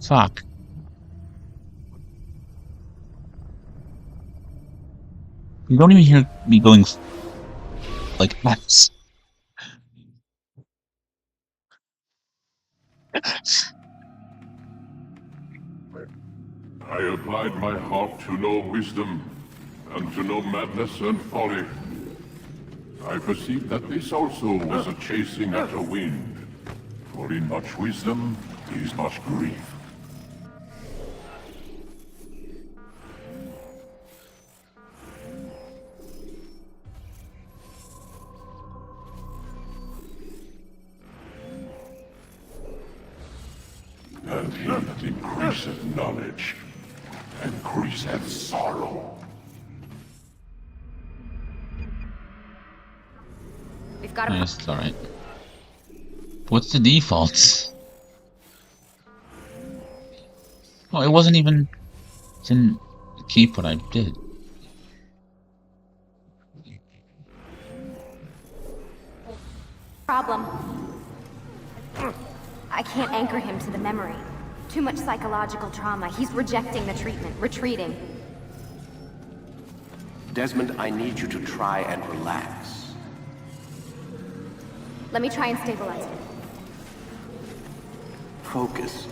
fuck. You don't even hear me going like that. I applied my heart to know wisdom, and to know madness and folly. I perceived that this also was a chasing at a wind, for in much wisdom is much grief. And he that increaseth knowledge, increaseth sorrow. We've got a Yes, it's alright. What's the defaults? Oh, it wasn't even... Didn't keep what I did. problem. I can't anchor him to the memory. Too much psychological trauma. He's rejecting the treatment, retreating. Desmond, I need you to try and relax. Let me try and stabilize him. Focus.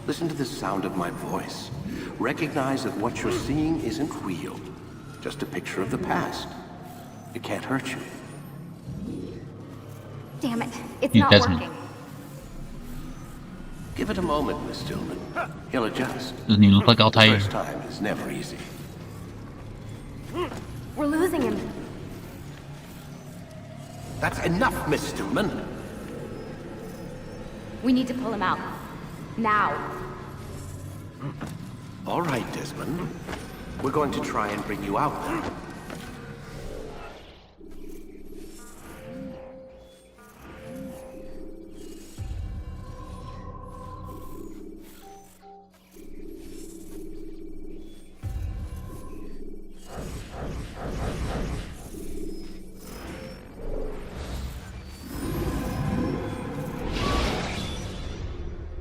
Listen to the sound of my voice. Recognize that what you're seeing isn't real. Just a picture of the past. It can't hurt you. Damn it. It's You not Desmond. working. Give it a moment, Miss Stillman. He'll adjust. Doesn't even look like Altair. First time is never easy. We're losing him. That's enough, Miss Stillman. We need to pull him out. Now. All right, Desmond. We're going to try and bring you out now.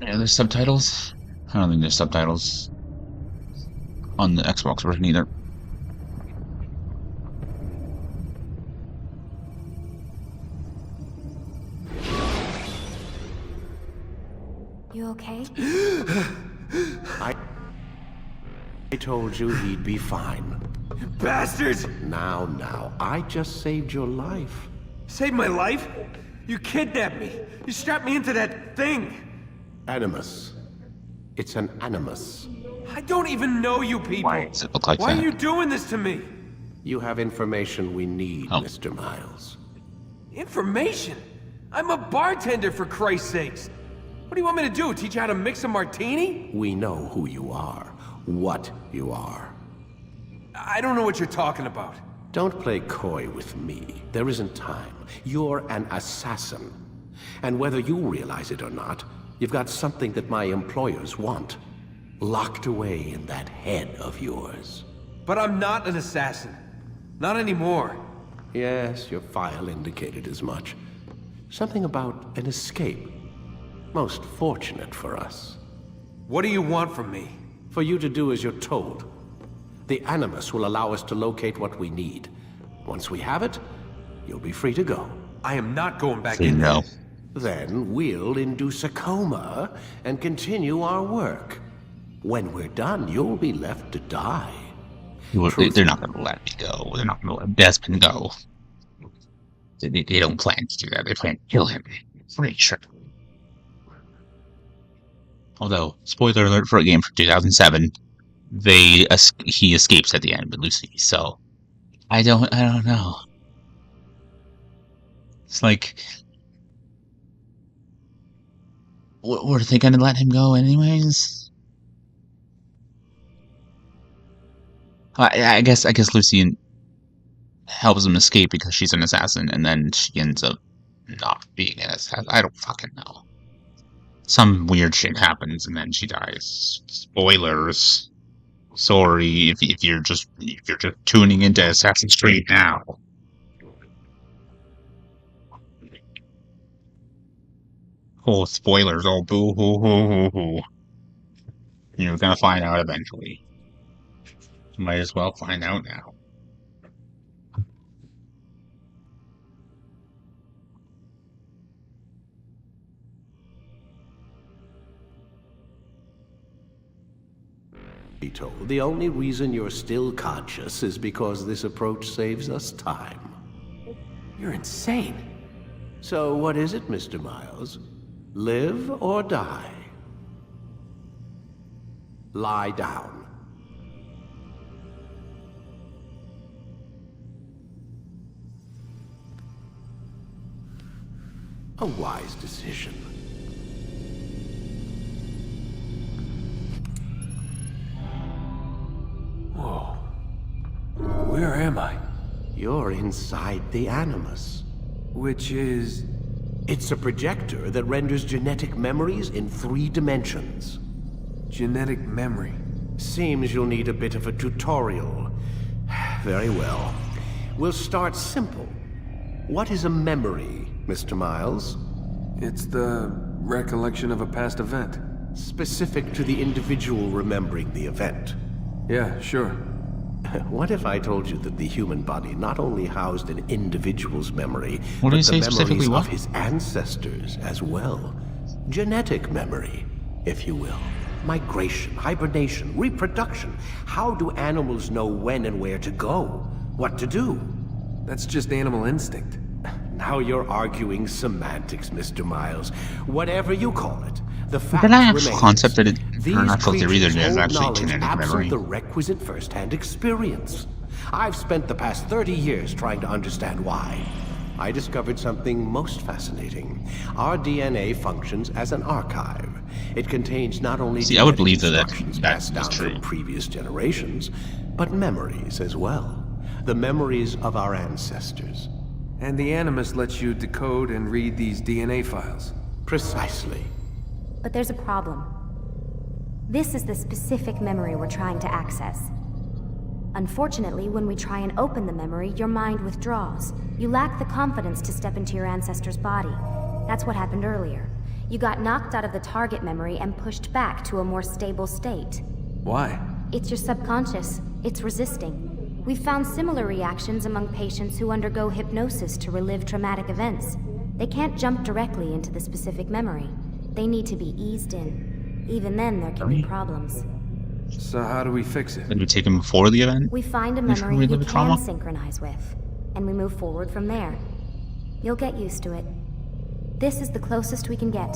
Yeah, there's subtitles. I don't think there's subtitles on the Xbox version either. You okay? I told you he'd be fine. Bastards! Now, I just saved your life. Saved my life? You kidnapped me. You strapped me into that thing. Animus. It's an animus. I don't even know you people. Why does it look like Why that? are you doing this to me? You have information we need, Oh. Mr. Miles. Information? I'm a bartender, for Christ's sakes. What do you want me to do? Teach you how to mix a martini? We know who you are, what you are. I don't know what you're talking about. Don't play coy with me. There isn't time. You're an assassin. And whether you realize it or not, you've got something that my employers want. Locked away in that head of yours. But I'm not an assassin. Not anymore. Yes, your file indicated as much. Something about an escape. Most fortunate for us. What do you want from me? For you to do as you're told. The Animus will allow us to locate what we need. Once we have it, you'll be free to go. I am not going back Say in there. no. Then we'll induce a coma and continue our work. When we're done, you'll be left to die. They're not going to let me go. They're not going to let Desmond go. They don't plan to do that. They plan to kill him. Pretty sure. Although, spoiler alert for a game from 2007, he escapes at the end with Lucy. So, I don't know. It's like, were they going to let him go anyways? I guess Lucy helps him escape because she's an assassin, and then she ends up not being an assassin. I don't fucking know. Some weird shit happens, and then she dies. Spoilers. Sorry if you're just tuning into Assassin's Creed now. Oh, spoilers! Oh, boo hoo hoo hoo hoo. You're gonna find out eventually. Might as well find out now. Be told, the only reason you're still conscious is because this approach saves us time. You're insane. So what is it, Mr. Miles? Live or die? Lie down. A wise decision. Whoa. Where am I? You're inside the Animus. Which is... It's a projector that renders genetic memories in 3 dimensions. genetic memory. Seems you'll need a bit of a tutorial. Very well. We'll start simple. What is a memory, Mr. Miles? It's the recollection of a past event. Specific to the individual remembering the event. Yeah, sure. What if I told you that the human body not only housed an individual's memory, What but did you the say specifically? memories What? of his ancestors as well? Genetic memory, if you will. Migration, hibernation, reproduction. How do animals know when and where to go? What to do? That's just animal instinct. Now you're arguing semantics, Mr. Miles. Whatever you call it, the fact But I have remains. concept that These or natural theory that creatures there's hold actually knowledge genetic absent memory. the requisite first-hand experience. I've spent the past 30 years trying to understand why. I discovered something most fascinating. Our DNA functions as an archive. It contains not only See, I would genetic believe that instructions that passed is down true. from previous generations, but memories as well. The memories of our ancestors. And the Animus lets you decode and read these DNA files. Precisely. But there's a problem. This is the specific memory we're trying to access. Unfortunately, when we try and open the memory, your mind withdraws. You lack the confidence to step into your ancestor's body. That's what happened earlier. You got knocked out of the target memory and pushed back to a more stable state. Why? It's your subconscious. It's resisting. We've found similar reactions among patients who undergo hypnosis to relive traumatic events. They can't jump directly into the specific memory. They need to be eased in. Even then, there can be problems. So how do we fix it? Did we take him before the event? We find a Before memory we you live a can trauma? synchronize with, and we move forward from there. You'll get used to it. This is the closest we can get,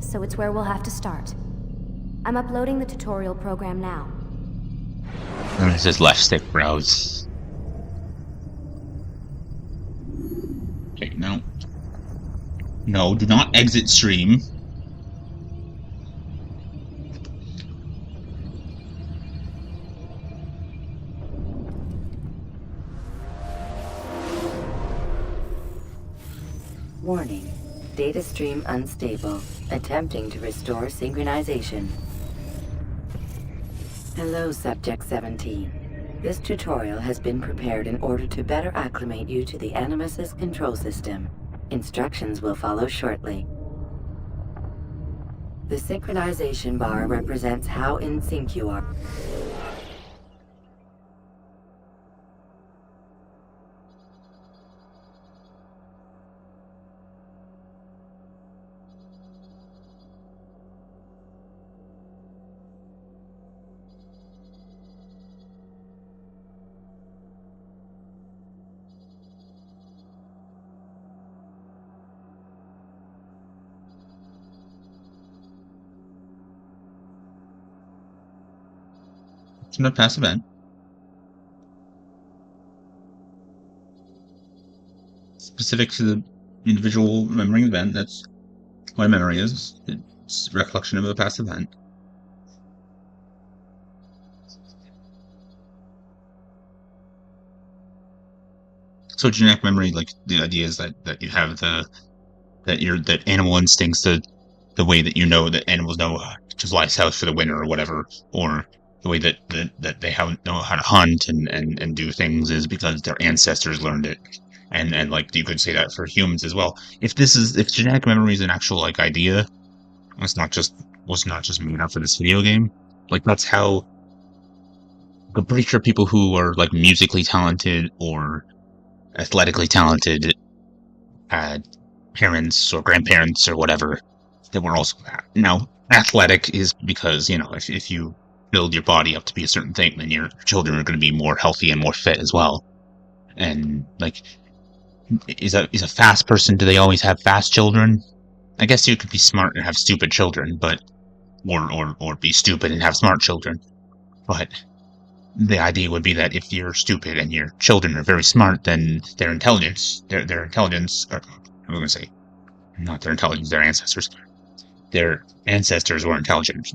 so it's where we'll have to start. I'm uploading the tutorial program now. And it says left stick browse. Okay, no. No, do not exit stream. Warning. Data stream unstable. Attempting to restore synchronization. Hello, Subject 17. This tutorial has been prepared in order to better acclimate you to the Animus's control system. Instructions will follow shortly. The synchronization bar represents how in sync you are. It's not past event. Specific to the individual remembering event, that's what a memory is. It's a recollection of a past event. So genetic memory, like the idea is that you have that animal instincts, the way that you know that animals know to fly south for the winter or whatever, or the way that they know how to hunt and do things is because their ancestors learned it. And like you could say that for humans as well. If genetic memory is an actual like idea, was not just made up for this video game. Like that's how I'm pretty sure people who are like musically talented or athletically talented had parents or grandparents or whatever that were also that. Now, athletic is because, you know, if you build your body up to be a certain thing, then your children are going to be more healthy and more fit as well. And like, is a fast person, do they always have fast children? I guess you could be smart and have stupid children, but or be stupid and have smart children. But the idea would be that if you're stupid and your children are very smart, then their intelligence, or I'm going to say, not their intelligence, their ancestors were intelligent,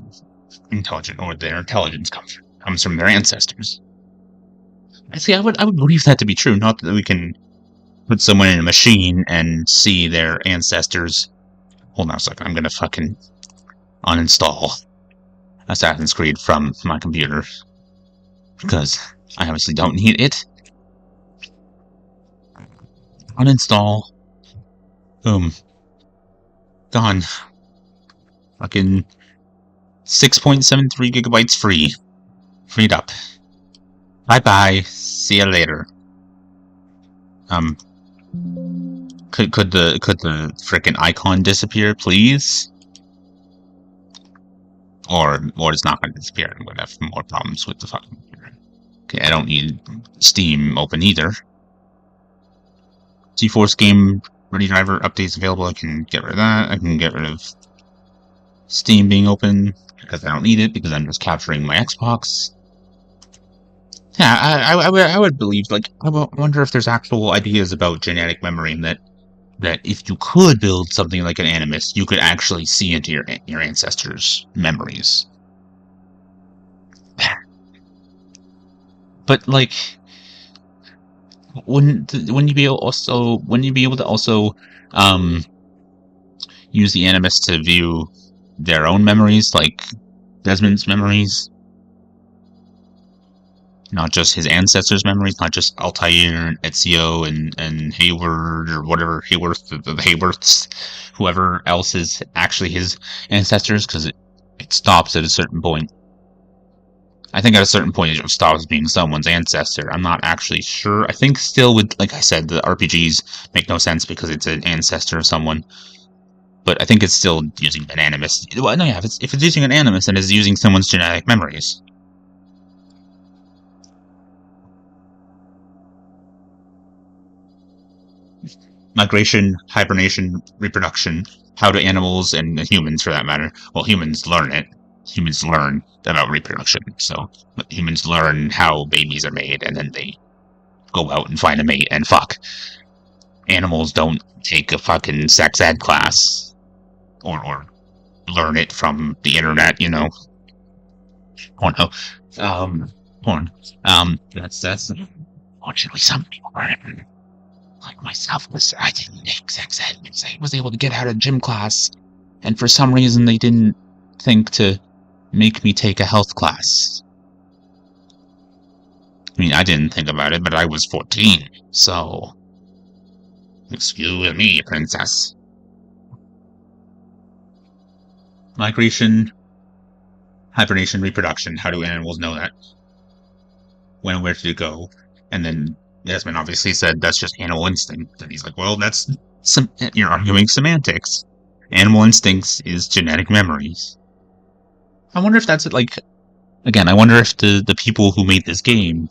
or their intelligence comes from their ancestors. I would believe that to be true. Not that we can put someone in a machine and see their ancestors. Hold on a second, I'm gonna fucking uninstall Assassin's Creed from my computer, because I obviously don't need it. Uninstall. Boom. Gone. Fucking 6.73 gigabytes free. Freed up. Bye-bye. See you later. Could the frickin' icon disappear, please? Or it's not gonna disappear. I'm gonna have more problems with the fucking computer. Okay, I don't need Steam open either. GeForce Game Ready Driver updates available. I can get rid of that. I can get rid of Steam being open because I don't need it, because I'm just capturing my Xbox. Yeah, I would believe, like, I wonder if there's actual ideas about genetic memory, and that if you could build something like an Animus, you could actually see into your ancestors' memories. But like, wouldn't you be able to also use the Animus to view their own memories, like Desmond's memories? Not just his ancestors' memories, not just Altair and Ezio and Hayward or whatever, the Hayworths, whoever else is actually his ancestors, because it stops at a certain point. I think at a certain point it stops being someone's ancestor. I'm not actually sure. I think still with, like I said, the RPGs make no sense because it's an ancestor of someone. But I think it's still using an animus. Well, no, yeah, if it's using an animus, then it's using someone's genetic memories. Migration, hibernation, reproduction. How do animals and humans, for that matter? Well, humans learn it. Humans learn about reproduction. So humans learn how babies are made, and then they go out and find a mate and fuck. Animals don't take a fucking sex ed class or learn it from the internet, you know. Oh no. Porn. That's unfortunately some people learn. Like myself, I didn't take sex ed because I was able to get out of gym class, and for some reason they didn't think to make me take a health class. I mean, I didn't think about it, but I was 14, so excuse me, princess. Migration, hibernation, reproduction. How do animals know that? When and where to go? And then Desmond obviously said that's just animal instinct. And he's like, well, you're arguing semantics. Animal instincts is genetic memories. I wonder if that's it, like, again, I wonder if the people who made this game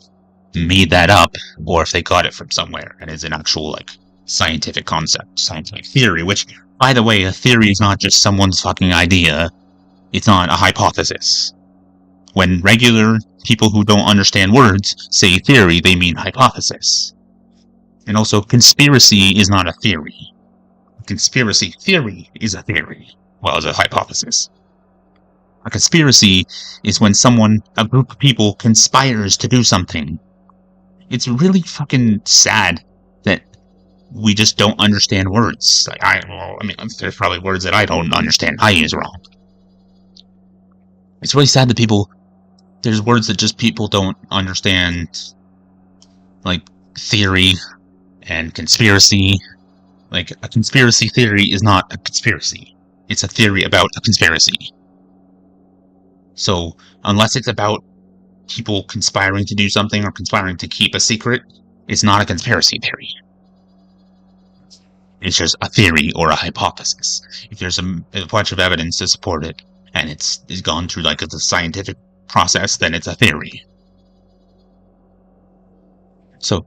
made that up, or if they got it from somewhere, and is an actual, like, scientific concept, scientific theory, which, by the way, a theory is not just someone's fucking idea. It's not a hypothesis. When regular people who don't understand words say theory, they mean hypothesis. And also, conspiracy is not a theory. Conspiracy theory is a theory. Well, it's a hypothesis. A conspiracy is when a group of people conspires to do something. It's really fucking sad that we just don't understand words. Like, there's probably words that I don't understand. I use wrong. It's really sad that there's words that just people don't understand, like theory and conspiracy. Like, a conspiracy theory is not a conspiracy. It's a theory about a conspiracy. So, unless it's about people conspiring to do something or conspiring to keep a secret, it's not a conspiracy theory. It's just a theory or a hypothesis. If there's a bunch of evidence to support it, and it's gone through, like, the scientific process, then it's a theory. So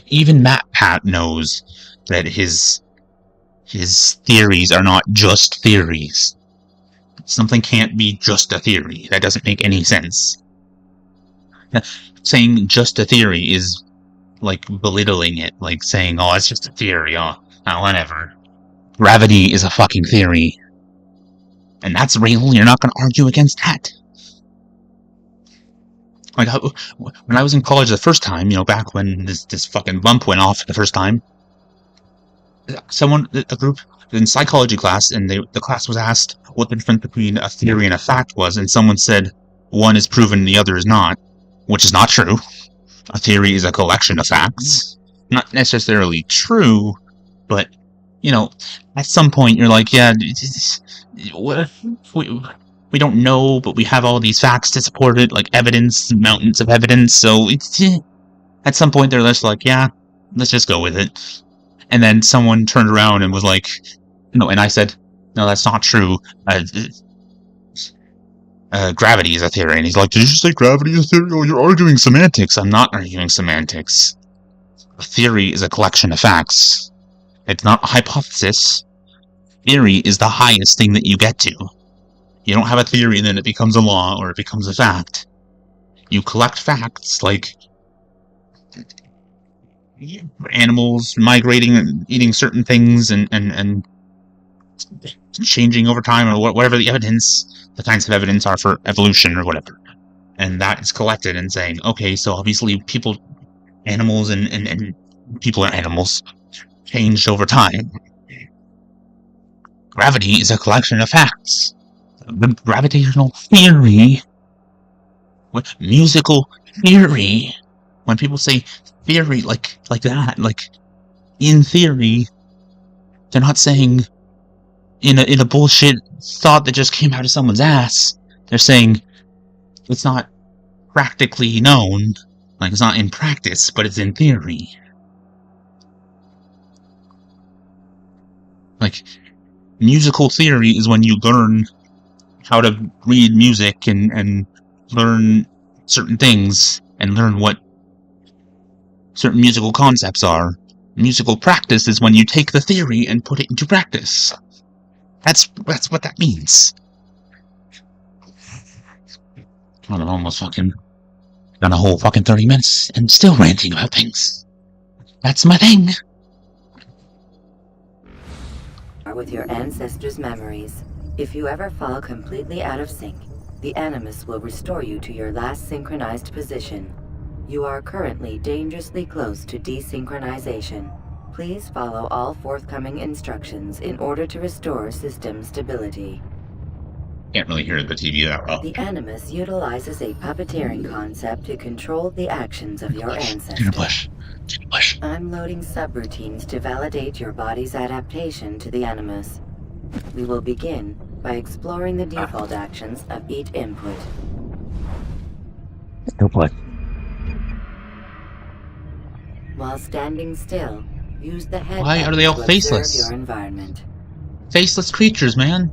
even MatPat knows that his theories are not just theories. Something can't be just a theory. That doesn't make any sense. Saying just a theory is like belittling it, like saying, oh, it's just a theory, oh, whatever. Gravity is a fucking theory. And that's real, you're not going to argue against that. Like, when I was in college the first time, back when this fucking bump went off the first time, a group in psychology class, and the class was asked what the difference between a theory and a fact was, and someone said one is proven, the other is not, which is not true. A theory is a collection of facts. Not necessarily true, but, at some point you're like, yeah, we don't know, but we have all these facts to support it, like evidence, mountains of evidence, so at some point they're just like, yeah, let's just go with it. And then someone turned around and was like, and I said, no, that's not true. Gravity is a theory. And he's like, did you just say gravity is a theory? Oh, you're arguing semantics. I'm not arguing semantics. A theory is a collection of facts. It's not a hypothesis. Theory is the highest thing that you get to. You don't have a theory and then it becomes a law or it becomes a fact. You collect facts like animals migrating and eating certain things and changing over time, or whatever the kinds of evidence are for evolution or whatever. And that is collected and saying, okay, so obviously animals and people and animals changed over time. Gravity is a collection of facts. The gravitational theory, musical theory, when people say theory like that, like in theory, they're not saying in a bullshit thought that just came out of someone's ass. They're saying it's not practically known, like it's not in practice, but it's in theory. Like, musical theory is when you learn how to read music and learn certain things and learn what certain musical concepts are. Musical practice is when you take the theory and put it into practice. That's what that means. God, I've almost fucking done a whole fucking 30 minutes and still ranting about things. That's my thing. With your ancestors' memories. If you ever fall completely out of sync, the Animus will restore you to your last synchronized position. You are currently dangerously close to desynchronization. Please follow all forthcoming instructions in order to restore system stability. Can't really hear the TV that well. The Animus utilizes a puppeteering concept to control the actions of your ancestors. I'm loading subroutines to validate your body's adaptation to the Animus. We will begin by exploring the default actions of each input. While standing still, use the head Why are they all to faceless? observe your environment. Faceless creatures, man.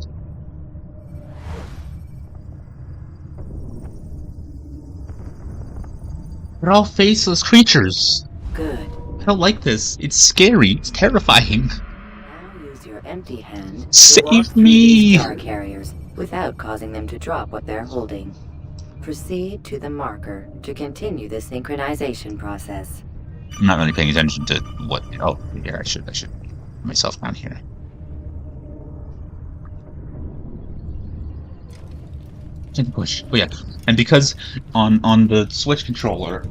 They're all faceless creatures. Good. I don't like this. It's scary. It's terrifying. Now use your empty hand to Save walk through me! these star carriers without causing them to drop what they're holding. Proceed to the marker to continue the synchronization process. I'm not really paying attention to what. Oh, yeah, I should put myself down here. Didn't push. Oh yeah, and because on the Switch controller,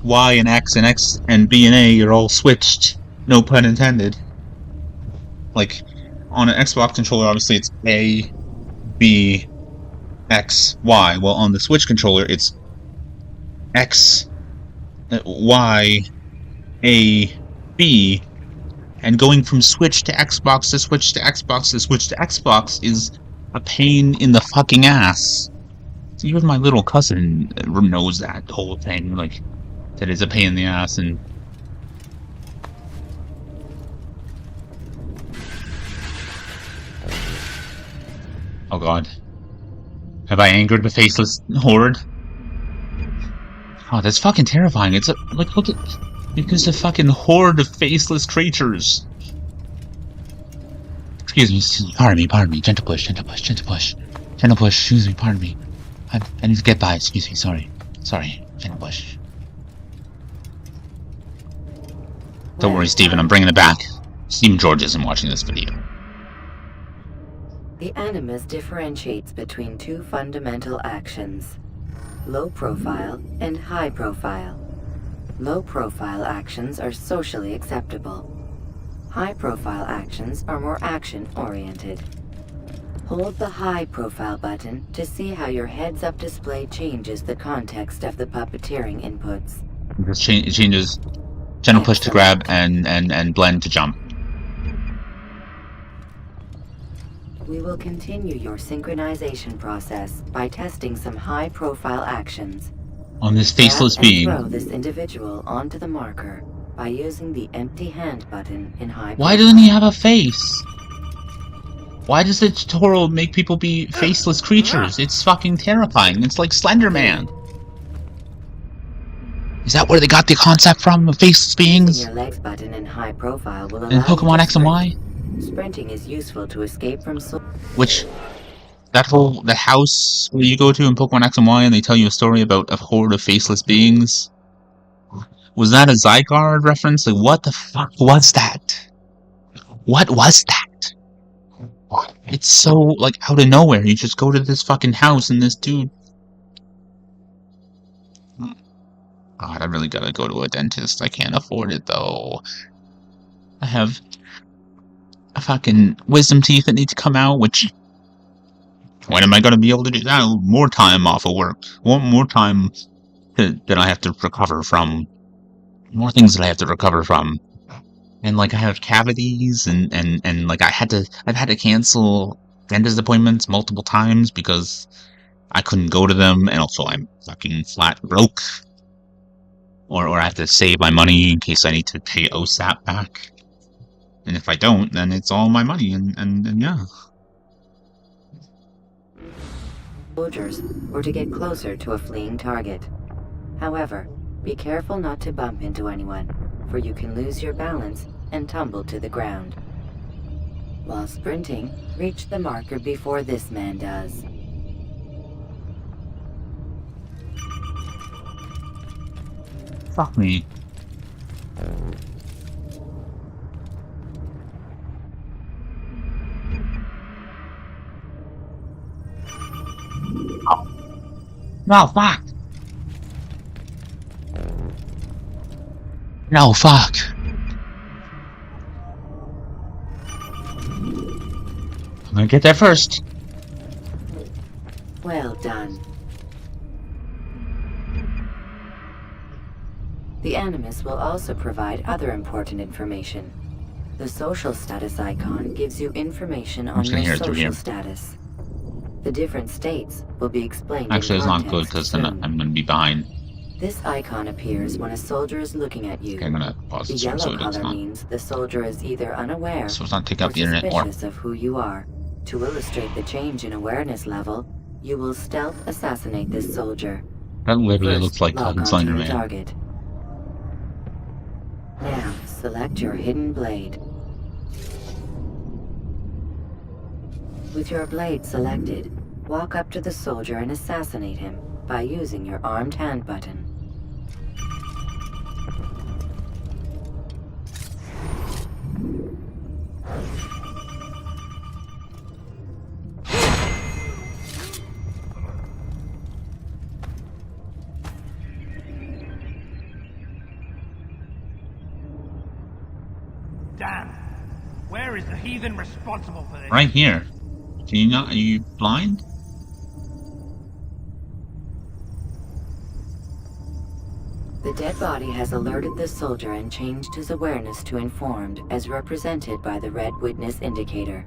Y and X and B and A are all switched. No pun intended. Like on an Xbox controller, obviously it's A, B, X, Y. Well, on the Switch controller, it's X, Y, A, B, and going from Switch to Xbox to Switch to Xbox to Switch to Xbox is a pain in the fucking ass. Even my little cousin knows that whole thing, like, that is a pain in the ass, and oh god. Have I angered the faceless horde? Oh, that's fucking terrifying. It's like, look at... Because the fucking horde of faceless creatures. Excuse me, pardon me. Gentle push. Gentle push, excuse me, pardon me. I need to get by, excuse me, sorry. Gentle push. Don't worry, Steven, I'm bringing it back. Steven George isn't watching this video. The Animus differentiates between two fundamental actions: low profile and high profile. Low profile actions are socially acceptable. High profile actions are more action oriented. Hold the high profile button to see how your heads up display changes the context of the puppeteering inputs. It changes gentle push to grab and blend to jump. We will continue your synchronization process by testing some high-profile actions. On this faceless being. Throw this individual onto the marker by using the empty hand button in high. Why doesn't he have a face? Why does the tutorial make people be faceless creatures? It's fucking terrifying. It's like Slender Man. Is that where they got the concept from, of faceless beings? Your legs button in high profile will allow In Pokemon X and Y? Sprinting is useful to escape from Which, the house where you go to in Pokemon X and Y and they tell you a story about a horde of faceless beings? Was that a Zygarde reference? Like, what the fuck was that? What was that? It's so, like, out of nowhere. You just go to this fucking house and this dude... God, I really gotta go to a dentist. I can't afford it, though. I have a fucking wisdom teeth that need to come out, which... When am I gonna be able to do that? More time off of work. More time that I have to recover from. More things that I have to recover from. And, like, I have cavities, and like, I've had to cancel dentist appointments multiple times because I couldn't go to them, and also I'm fucking flat broke. Or I have to save my money in case I need to pay OSAP back. And if I don't, then it's all my money, and yeah. Soldiers, or to get closer to a fleeing target. However, be careful not to bump into anyone, for you can lose your balance and tumble to the ground. While sprinting, reach the marker before this man does. Fuck me. Oh. No, fuck! No, fuck! I'm gonna get there first. Well done. The Animus will also provide other important information. The social status icon gives you information on your social status. The different states will be explained. Actually, it's not good because then I'm going to be behind. This icon appears when a soldier is looking at you. Okay, I'm going to pause the this yellow so color means the soldier is either unaware so it's not taking or up the internet or suspicious of who you are. To illustrate the change in awareness level, you will stealth assassinate this soldier. That literally First, looks like lock Slender onto your Man. target. Now, select your hidden blade. With your blade selected, walk up to the soldier and assassinate him by using your armed hand button. Damn. Where is the heathen responsible for this? Right here. Can you not? Are you blind? The dead body has alerted the soldier and changed his awareness to informed, as represented by the red witness indicator.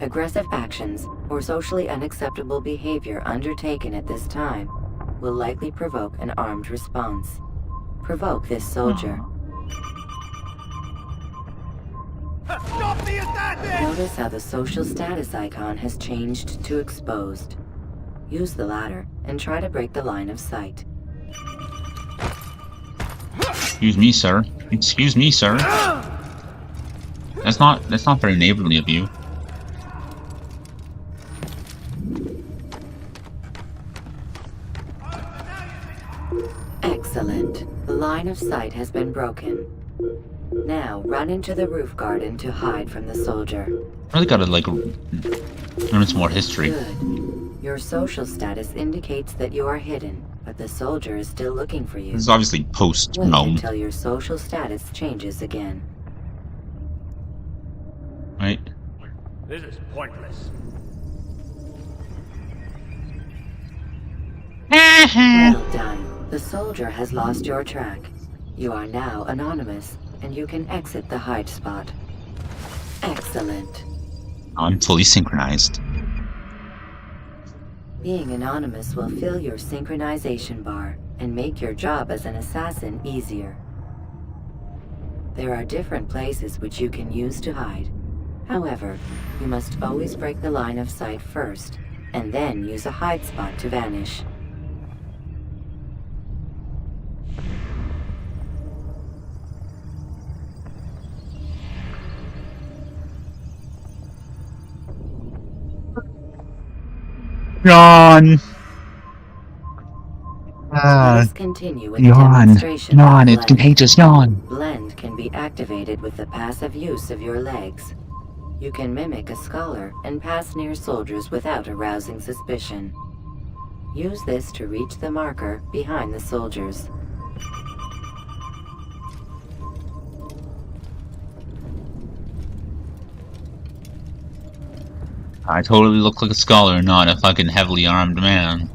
Aggressive actions or socially unacceptable behavior undertaken at this time will likely provoke an armed response. Provoke this soldier. Stop the assassin! Notice how the social status icon has changed to exposed. Use the ladder and try to break the line of sight. Excuse me, sir. Excuse me, sir. That's not very neighborly of you. Excellent. The line of sight has been broken. Now run into the roof garden to hide from the soldier. Really gotta like learn some more history. Good. Your social status indicates that you are hidden, but the soldier is still looking for you. This is obviously post Wait Rome, until your social status changes again. right? This is pointless. Well done. The soldier has lost your track. You are now anonymous, and you can exit the hide spot. Excellent. I'm fully synchronized. Being anonymous will fill your synchronization bar and make your job as an assassin easier. There are different places which you can use to hide. However, you must always break the line of sight first, and then use a hide spot to vanish. Yawn. Let us continue with the Yawn. demonstration. Yawn. of It's blend. contagious. Yawn. Blend can be activated with the passive use of your legs. You can mimic a scholar and pass near soldiers without arousing suspicion. Use this to reach the marker behind the soldiers. I totally look like a scholar, not a fucking heavily armed man.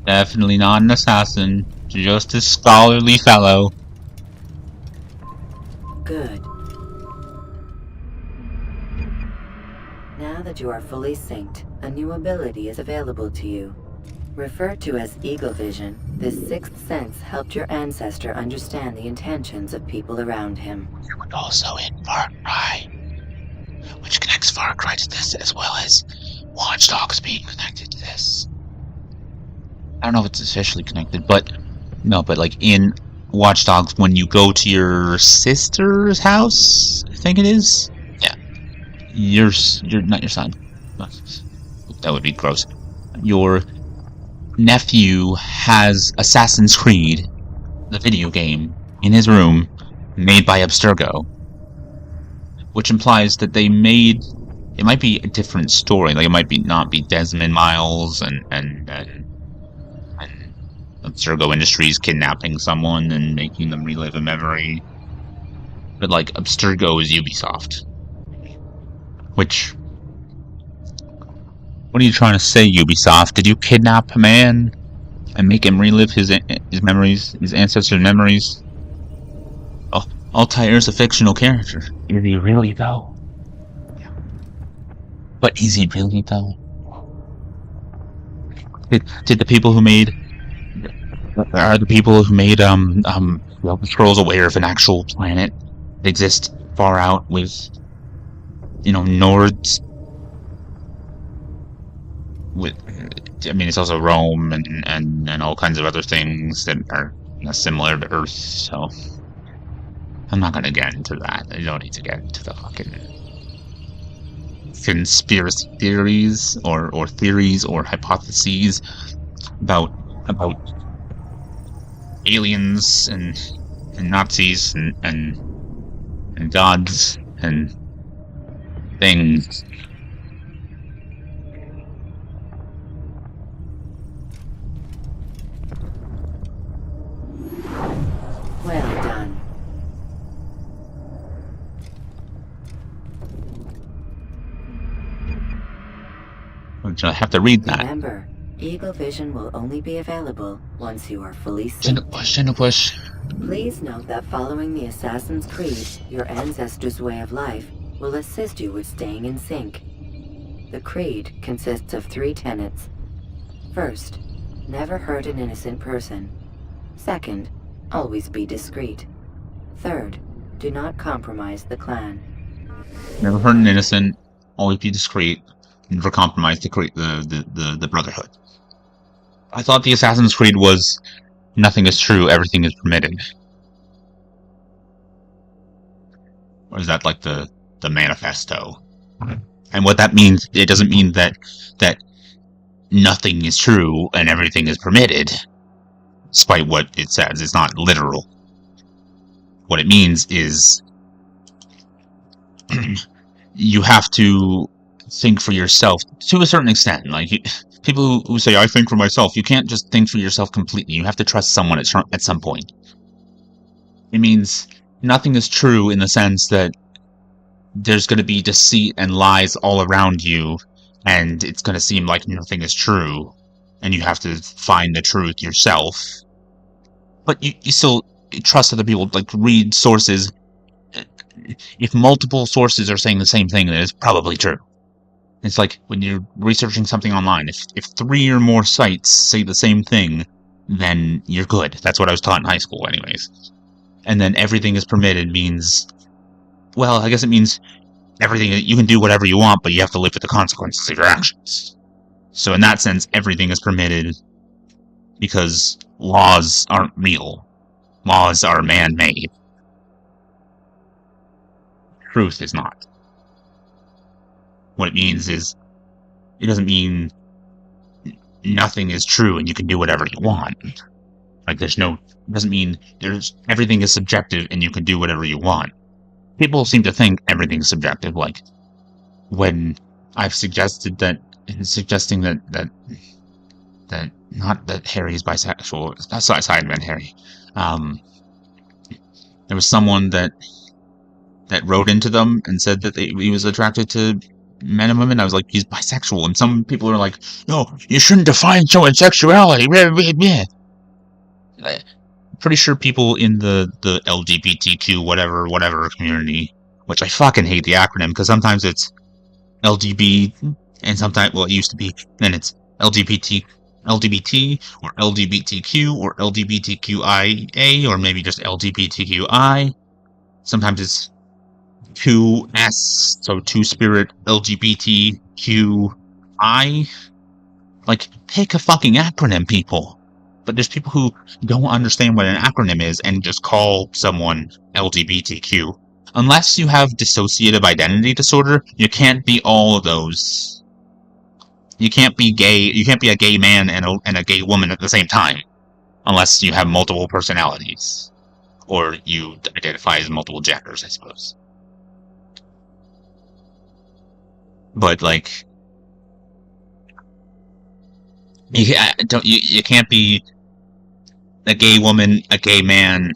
Definitely not an assassin, just a scholarly fellow. Good. Now that you are fully synced, a new ability is available to you. Referred to as Eagle Vision, this sixth sense helped your ancestor understand the intentions of people around him. And also in Far Cry, which connects Far Cry to this as well as Watch Dogs being connected to this. I don't know if it's officially connected, but no, but like in Watch Dogs, when you go to your sister's house, I think it is. Yeah, you're not your son. That would be gross. Your nephew has Assassin's Creed, the video game, in his room, made by Abstergo, which implies that they made it might be a different story. Like it might not be Desmond Miles and Abstergo Industries kidnapping someone and making them relive a memory. But like Abstergo is Ubisoft. Which, what are you trying to say, Ubisoft? Did you kidnap a man and make him relive his memories, his ancestors' memories? Oh, Altair's a fictional character. Is he really though? Yeah. But is he really though? Did the people who made Elder Scrolls aware of an actual planet that exists far out with, Nords? I mean, it's also Rome and all kinds of other things that are similar to Earth, so I'm not gonna get into that. I don't need to get into the fucking conspiracy theories or theories or hypotheses about aliens and Nazis and gods and things. Well done. I have to read that. Remember, Eagle Vision will only be available once you are fully synced. Push. Please note that following the Assassin's Creed, your ancestors' way of life will assist you with staying in sync. The creed consists of 3 tenets. First, never hurt an innocent person. Second, always be discreet. Third, do not compromise the clan. Never hurt an innocent. Always be discreet. never compromised to create the Brotherhood. I thought the Assassin's Creed was nothing is true, everything is permitted. Or is that like the manifesto? And what that means, it doesn't mean that nothing is true and everything is permitted, despite what it says. It's not literal. What it means is you have to think for yourself to a certain extent. Like, people who say, I think for myself, you can't just think for yourself completely. You have to trust someone at some point. It means nothing is true in the sense that there's going to be deceit and lies all around you, and it's going to seem like nothing is true, and you have to find the truth yourself. But you still trust other people, like read sources. If multiple sources are saying the same thing, then it's probably true. It's like when you're researching something online. If 3 or more sites say the same thing, then you're good. That's what I was taught in high school anyways. And then everything is permitted means, well, I guess it means everything, you can do whatever you want, but you have to live with the consequences of your actions. So in that sense, everything is permitted because laws aren't real. Laws are man-made. Truth is not. What it means is, it doesn't mean nothing is true and you can do whatever you want. Like, it doesn't mean everything is subjective and you can do whatever you want. People seem to think everything is subjective, like, when I've suggesting that not that Harry is bisexual, aside from Harry, there was someone that wrote into them and said that he was attracted to men and women. I was like, he's bisexual, and some people are like, no, you shouldn't define someone's sexuality. Pretty sure people in the LGBTQ whatever community, which I fucking hate the acronym, because sometimes it's LGB, and sometimes, well, it used to be, then it's LGBT or LGBTQ or LGBTQIA, or maybe just LGBTQI. Sometimes it's 2S, so two-spirit LGBTQI. Like, pick a fucking acronym, people. But there's people who don't understand what an acronym is and just call someone LGBTQ. Unless you have dissociative identity disorder, you can't be all of those. You can't be gay. You can't be a gay man and a gay woman at the same time, unless you have multiple personalities, or you identify as multiple genders, I suppose. But like, you can't be a gay woman, a gay man,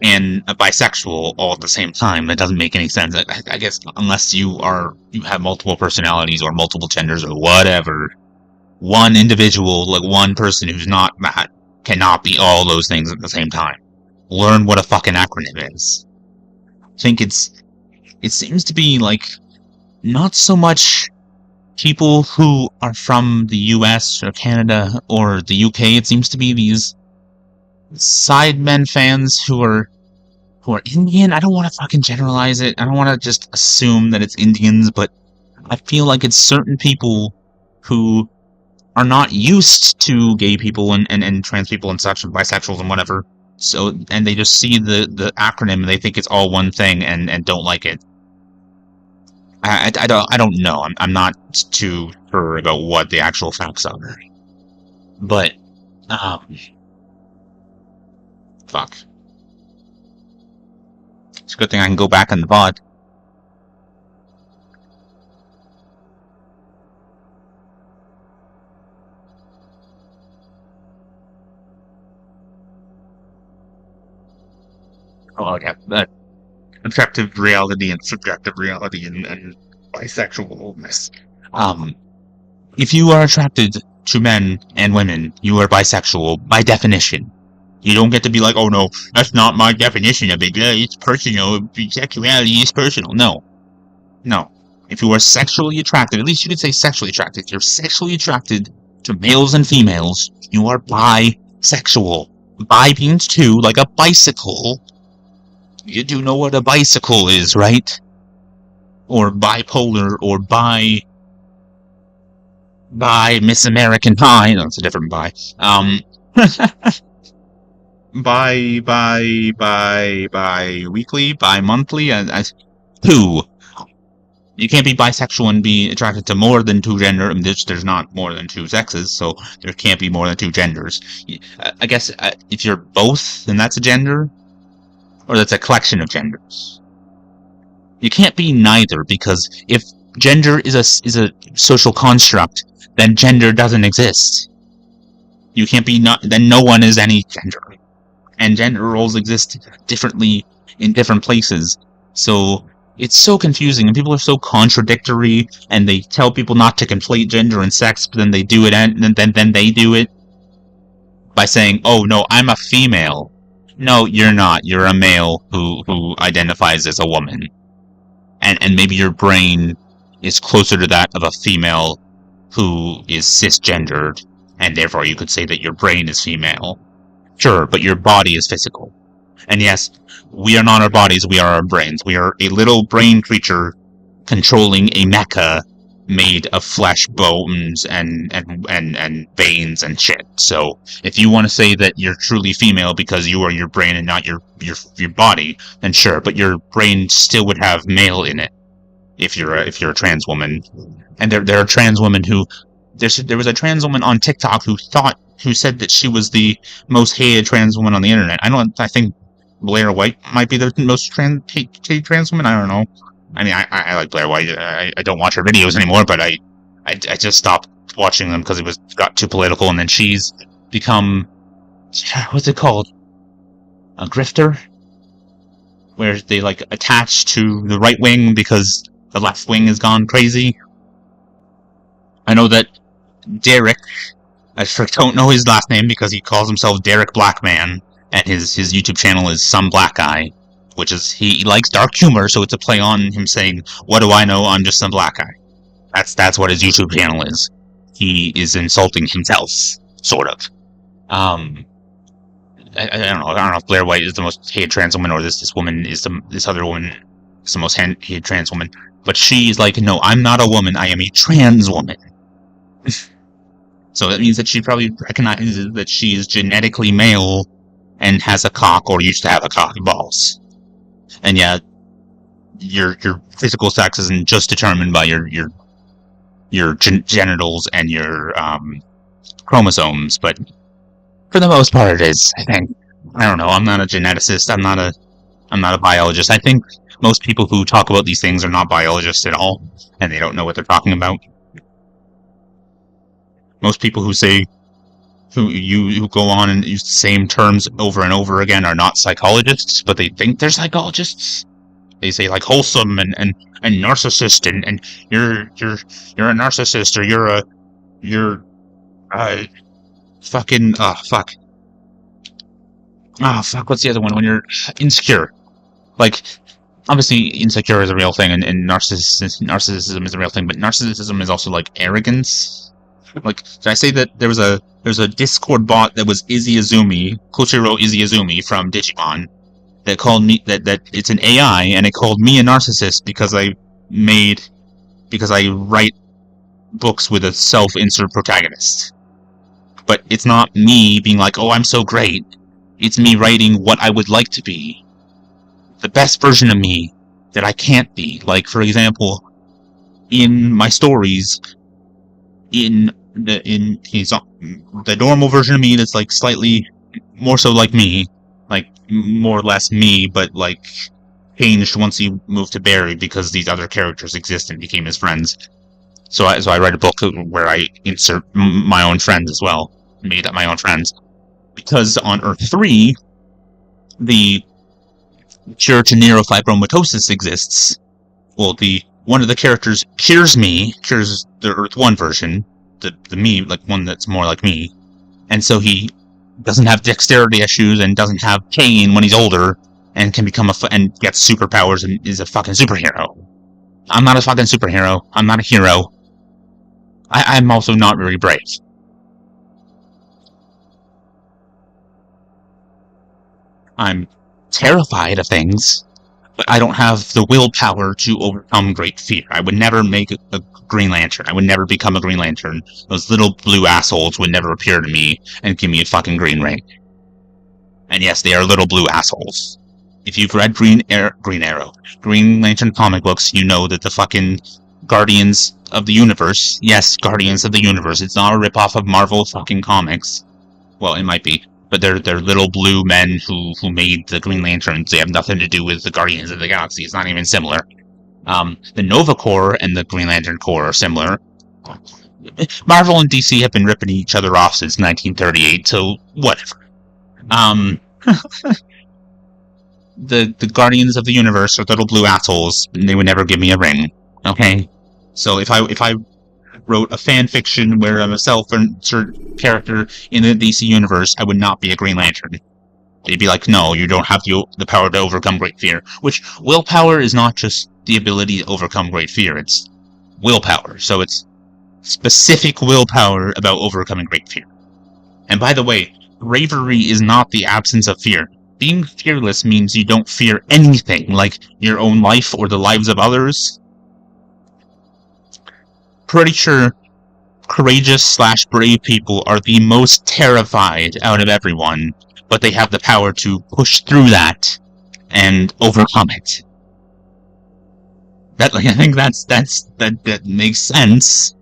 and a bisexual all at the same time. That doesn't make any sense. I guess unless you have multiple personalities or multiple genders or whatever, one individual, like one person who's not that, cannot be all those things at the same time. Learn what a fucking acronym is. I think it seems to be like not so much people who are from the US or Canada or the UK. It seems to be these Sidemen fans who are Indian. I don't want to fucking generalize it. I don't want to just assume that it's Indians, but I feel like it's certain people who are not used to gay people and trans people and such, and bisexuals and whatever. So, and they just see the acronym and they think it's all one thing and don't like it. I don't know. I'm not too sure about what the actual facts are. But, fuck. It's a good thing I can go back in the VOD. Oh, yeah. Objective reality and subjective reality and bisexualness. If you are attracted to men and women, you are bisexual by definition. You don't get to be like, oh no, that's not my definition of it. It's personal. Bisexuality is personal. No. No. If you are sexually attracted, at least you could say sexually attracted. If you're sexually attracted to males and females, you are bisexual. Bi means two, like a bicycle. You do know what a bicycle is, right? Or bipolar, or By Miss American Pie. No, it's a different Pie. Bi-weekly, bi-monthly, two. You can't be bisexual and be attracted to more than two genders. I mean, there's not more than two sexes, so there can't be more than two genders. I guess if you're both, then that's a gender, or that's a collection of genders. You can't be neither, because if gender is a social construct, then gender doesn't exist. You can't be then no one is any gender. And gender roles exist differently in different places. So it's so confusing, and people are so contradictory, and they tell people not to conflate gender and sex, but then they do it, and then they do it by saying, "Oh no, I'm a female." No, you're not. You're a male who identifies as a woman, and maybe your brain is closer to that of a female who is cisgendered, and therefore you could say that your brain is female. Sure, but your body is physical. And yes, we are not our bodies, we are our brains. We are a little brain creature controlling a mecha made of flesh, bones, and veins and shit. So, if you want to say that you're truly female because you are your brain and not your body, then sure, but your brain still would have male in it if you're a trans woman. And there are trans women who there was a trans woman on TikTok who said that she was the most hated trans woman on the internet. I think Blair White might be the most hated trans woman. I don't know. I mean, I like Blair White. I don't watch her videos anymore, but I just stopped watching them because it got too political. And then she's become, what's it called? A grifter, where they like attach to the right wing because the left wing has gone crazy. I know that Derek, I don't know his last name because he calls himself Derek Blackman, and his YouTube channel is Some Black Guy, which is, he likes dark humor, so it's a play on him saying, "What do I know? I'm just some black guy." That's what his YouTube channel is. He is insulting himself, sort of. I don't know. I don't know if Blair White is the most hated trans woman, or this woman is this other woman is the most hated trans woman. But she's like, "No, I'm not a woman. I am a trans woman." So that means that she probably recognizes that she is genetically male and has a cock, or used to have a cock and balls. And yeah, your physical sex isn't just determined by your genitals and your chromosomes, but for the most part, it is. I think. I don't know. I'm not a geneticist. I'm not a biologist. I think most people who talk about these things are not biologists at all, and they don't know what they're talking about. Most people who go on and use the same terms over and over again are not psychologists, but they think they're psychologists. They say like wholesome and narcissist and you're a narcissist, or you're fucking fuck. What's the other one? When you're insecure. Like, obviously insecure is a real thing, and narcissism is a real thing, but narcissism is also like arrogance. Like, did I say that there's a Discord bot that was Izzy Azumi, Koshiro Izzy Azumi from Digimon, that called me that it's an AI, and it called me a narcissist because I write books with a self-insert protagonist. But it's not me being like, "Oh, I'm so great." It's me writing what I would like to be, the best version of me that I can't be. Like, for example, in my stories, in the normal version of me that's like slightly more so like me, like more or less me, but like changed once he moved to Barry because these other characters exist and became his friends. So I write a book where I insert my own friends as well, made up my own friends, because on Earth 3, the cure to neurofibromatosis exists. Well, one of the characters cures the Earth 1 version, the me, like one that's more like me, and so he doesn't have dexterity issues and doesn't have pain when he's older, and can become and gets superpowers and is a fucking superhero. I'm not a fucking superhero. I'm not a hero. I'm also not very brave. I'm terrified of things, but I don't have the willpower to overcome great fear. I would never make a Green Lantern. I would never become a Green Lantern. Those little blue assholes would never appear to me and give me a fucking green ray. And yes, they are little blue assholes. If you've read Green Lantern comic books, you know that the fucking Guardians of the Universe, yes, Guardians of the Universe, it's not a ripoff of Marvel fucking comics. Well, it might be, but they're little blue men who made the Green Lanterns. They have nothing to do with the Guardians of the Galaxy. It's not even similar. The Nova Corps and the Green Lantern Corps are similar. Marvel and DC have been ripping each other off since 1938, so whatever. The Guardians of the Universe are little blue assholes, and they would never give me a ring. Okay? So if I wrote a fan fiction where I'm a self-insert character in the DC universe, I would not be a Green Lantern. They'd be like, no, you don't have the power to overcome great fear. Which, willpower is not just the ability to overcome great fear, it's willpower. So it's specific willpower about overcoming great fear. And by the way, bravery is not the absence of fear. Being fearless means you don't fear anything, like your own life or the lives of others. Pretty sure courageous/brave people are the most terrified out of everyone, but they have the power to push through that and overcome it. I think that makes sense.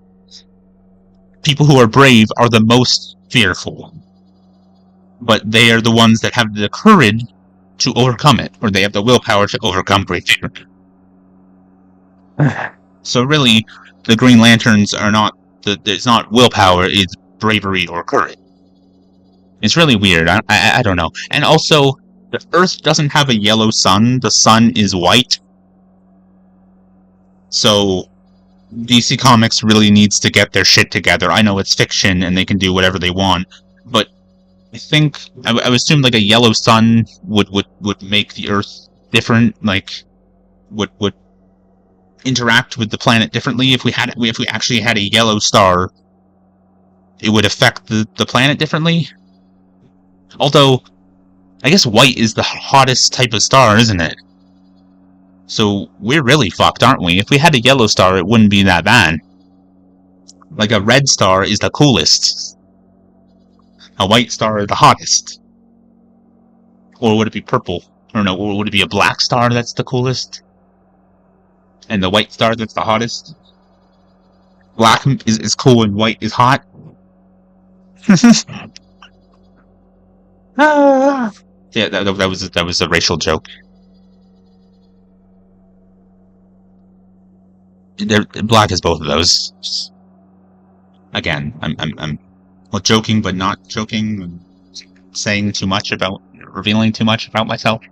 People who are brave are the most fearful, but they are the ones that have the courage to overcome it, or they have the willpower to overcome great fear. So really, the Green Lanterns are not, it's not willpower, it's bravery or courage. It's really weird, I don't know. And also, the Earth doesn't have a yellow sun, the sun is white. So, DC Comics really needs to get their shit together. I know it's fiction and they can do whatever they want, but I think, I would assume like a yellow sun would make the Earth different, like, would interact with the planet differently. If we actually had a yellow star, it would affect the planet differently. Although, I guess white is the hottest type of star, isn't it? So we're really fucked, aren't we? If we had a yellow star, it wouldn't be that bad. Like a red star is the coolest. A white star is the hottest. Or would it be purple? Or no, or would it be a black star that's the coolest? And the white star that's the hottest? Black is cool and white is hot? Yeah, that was a racial joke. Black is both of those. Again, I'm well, joking but not joking, revealing too much about myself.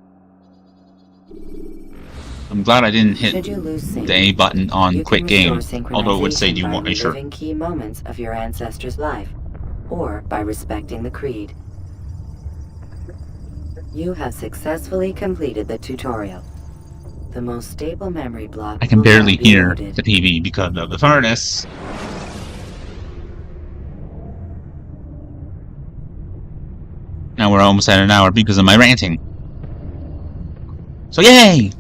I'm glad I didn't hit the A button on Quit Game, although it would say, do you want me sure? Key moments of your ancestor's life, or by respecting the creed. You have successfully completed the tutorial. The most stable memory block. I can barely hear the TV because of the furnace. Now we're almost at an hour because of my ranting. So yay!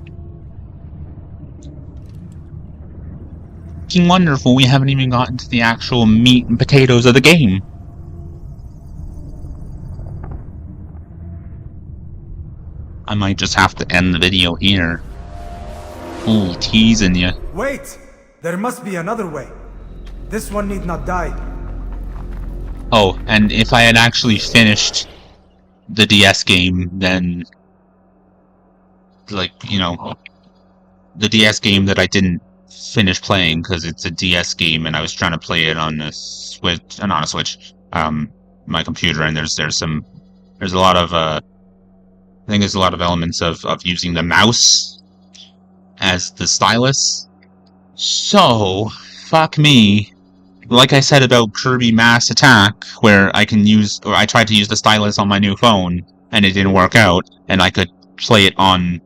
Fucking wonderful, we haven't even gotten to the actual meat and potatoes of the game. I might just have to end the video here. Ooh, teasing ya. Wait! There must be another way. This one need not die. Oh, and if I had actually finished the DS game, then... like, you know... the DS game that I didn't finish playing, because it's a DS game, and I was trying to play it on a Switch... not on a Switch. My computer, and there's a lot of, I think there's a lot of elements of using the mouse as the stylus. So, fuck me. Like I said about Kirby Mass Attack, where I tried to use the stylus on my new phone, and it didn't work out, and I could play it on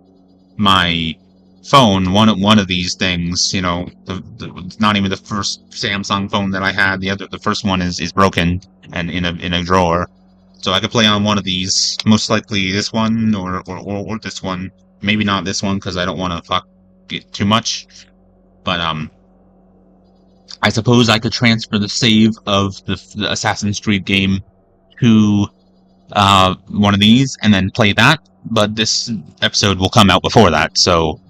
my phone, one of these things, you know, not even the first Samsung phone that I had, the first one is broken, and in a drawer. So I could play on one of these, most likely this one, or this one. maybe not this one because I don't want to fuck it too much. But I suppose I could transfer the save of the Assassin's Creed game to one of these and then play that. But this episode will come out before that, so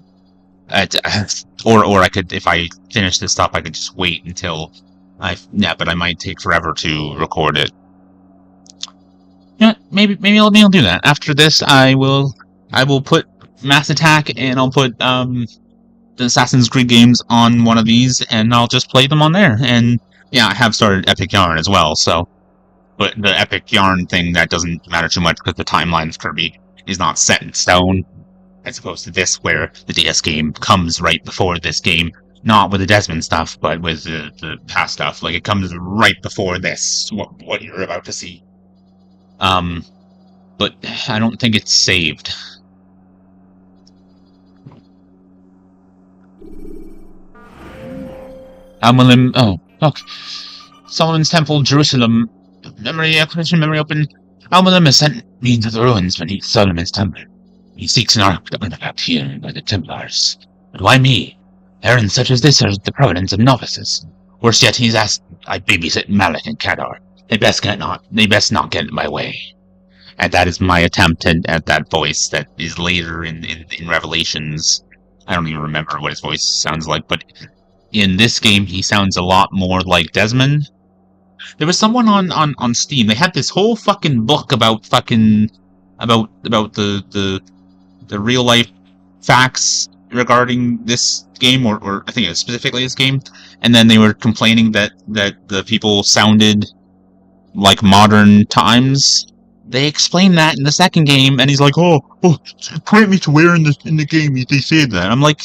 or I could, if I finish this stuff, I could just wait until but I might take forever to record it. Yeah, maybe I'll do that. After this, I will put Mass Attack and I'll put the Assassin's Creed games on one of these, and I'll just play them on there. And yeah, I have started Epic Yarn as well, so. But the Epic Yarn thing, that doesn't matter too much because the timeline of Kirby is not set in stone, as opposed to this, where the DS game comes right before this game. Not with the Desmond stuff, but with the past stuff. Like, it comes right before this, what you're about to see. But I don't think it's saved. Almalim, oh, look. Solomon's Temple, Jerusalem. Memory open. Almalim has sent me into the ruins beneath Solomon's Temple. He seeks an artifact here by the Templars. But why me? Errands such as this are the providence of novices. Worse yet, he's asked I babysit Malik and Kadar. They best not get in my way. And that is my attempt at that voice that is later in Revelations. I don't even remember what his voice sounds like, but in this game he sounds a lot more like Desmond. There was someone on Steam, they had this whole fucking book about the real life facts regarding this game, or I think it was specifically this game, and then they were complaining that the people sounded like modern times. They explained that in the second game, and he's like, oh, point me to where in the game they said that. I'm like,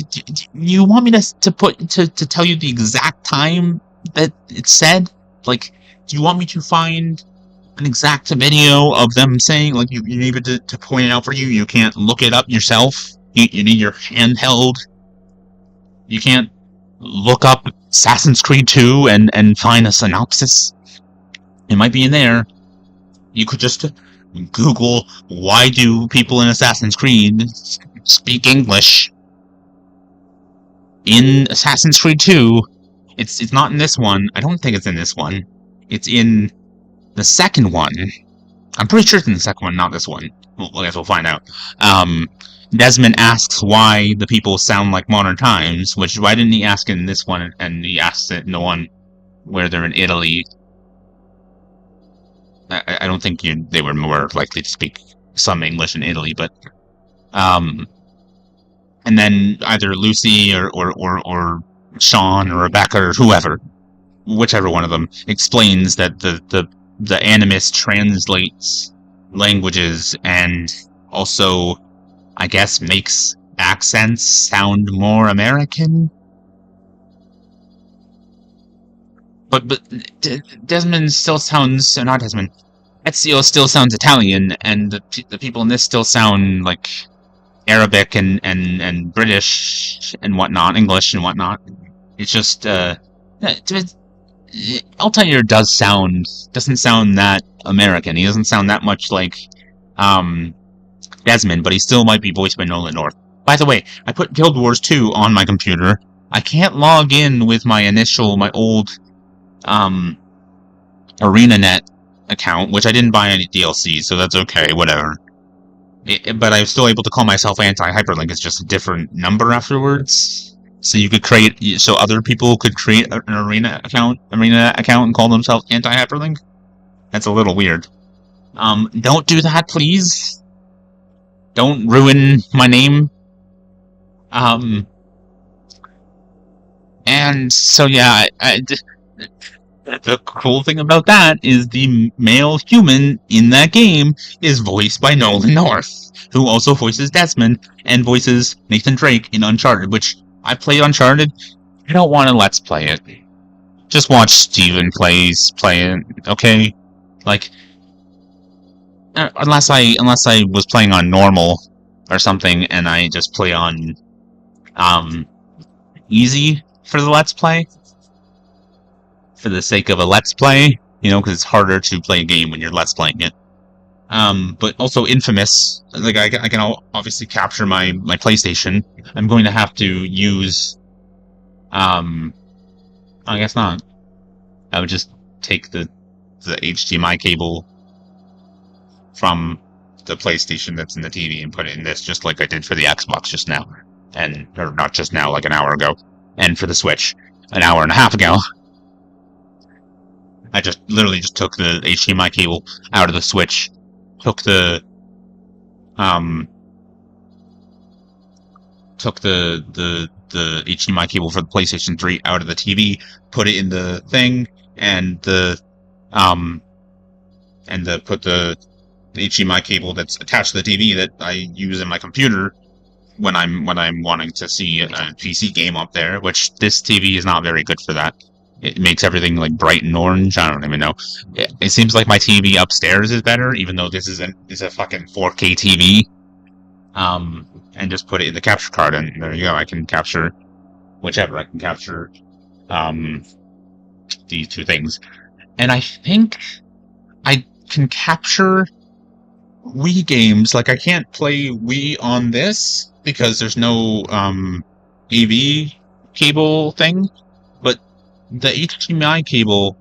you want me to tell you the exact time that it said? Like, do you want me to find an exact video of them saying, like, you need to point it out for you? You can't look it up yourself? You need your handheld? You can't look up Assassin's Creed 2 and find a synopsis? It might be in there. You could just Google, why do people in Assassin's Creed speak English? In Assassin's Creed 2, it's not in this one. I don't think it's in this one. It's in the second one. I'm pretty sure it's in the second one, not this one. Well, I guess we'll find out. Desmond asks why the people sound like modern times, which why didn't he ask it in this one, and he asks it in the one where they're in Italy. I don't think they were more likely to speak some English in Italy, but and then either Lucy or Sean or Rebecca or whoever, whichever one of them, explains that the Animus translates languages and also, I guess, makes accents sound more American. But Desmond still sounds, not Desmond, Ezio still sounds Italian, and the people in this still sound like Arabic and British and whatnot, English and whatnot. It's just, Altair doesn't sound that American. He doesn't sound that much like Desmond, but he still might be voiced by Nolan North. By the way, I put Guild Wars 2 on my computer. I can't log in with my old ArenaNet account, which I didn't buy any DLC, so that's okay, whatever. But I'm still able to call myself Anti-HyperLink. It's just a different number afterwards. So you could so other people could create an Arena account and call themselves Anti-HyperLink. That's a little weird. Don't do that, please. Don't ruin my name. And so yeah, the cool thing about that is the male human in that game is voiced by Nolan North, who also voices Desmond and voices Nathan Drake in Uncharted, which I played Uncharted. I don't want to let's play it. Just watch Steven play it, okay? Like, unless I was playing on normal or something, and I just play on easy for the let's play, for the sake of a let's play, because it's harder to play a game when you're let's playing it. but also Infamous. Like I can obviously capture my PlayStation. I'm going to have to use, I guess not. I would just take the HDMI cable from the PlayStation that's in the TV and put it in this, just like I did for the Xbox just now, or not just now, like an hour ago, and for the Switch an hour and a half ago. I literally just took the HDMI cable out of the Switch, took the HDMI cable for the PlayStation 3 out of the TV, put it in the thing, and put the HDMI cable that's attached to the TV that I use in my computer when I'm wanting to see a PC game up there, which this TV is not very good for that. It makes everything like bright and orange. I don't even know. It seems like my TV upstairs is better, even though this is a fucking 4K TV. And just put it in the capture card, and there you go. I can capture whichever. I can capture these two things, and I think I can capture Wii games. Like I can't play Wii on this because there's no AV cable thing, but the HDMI cable,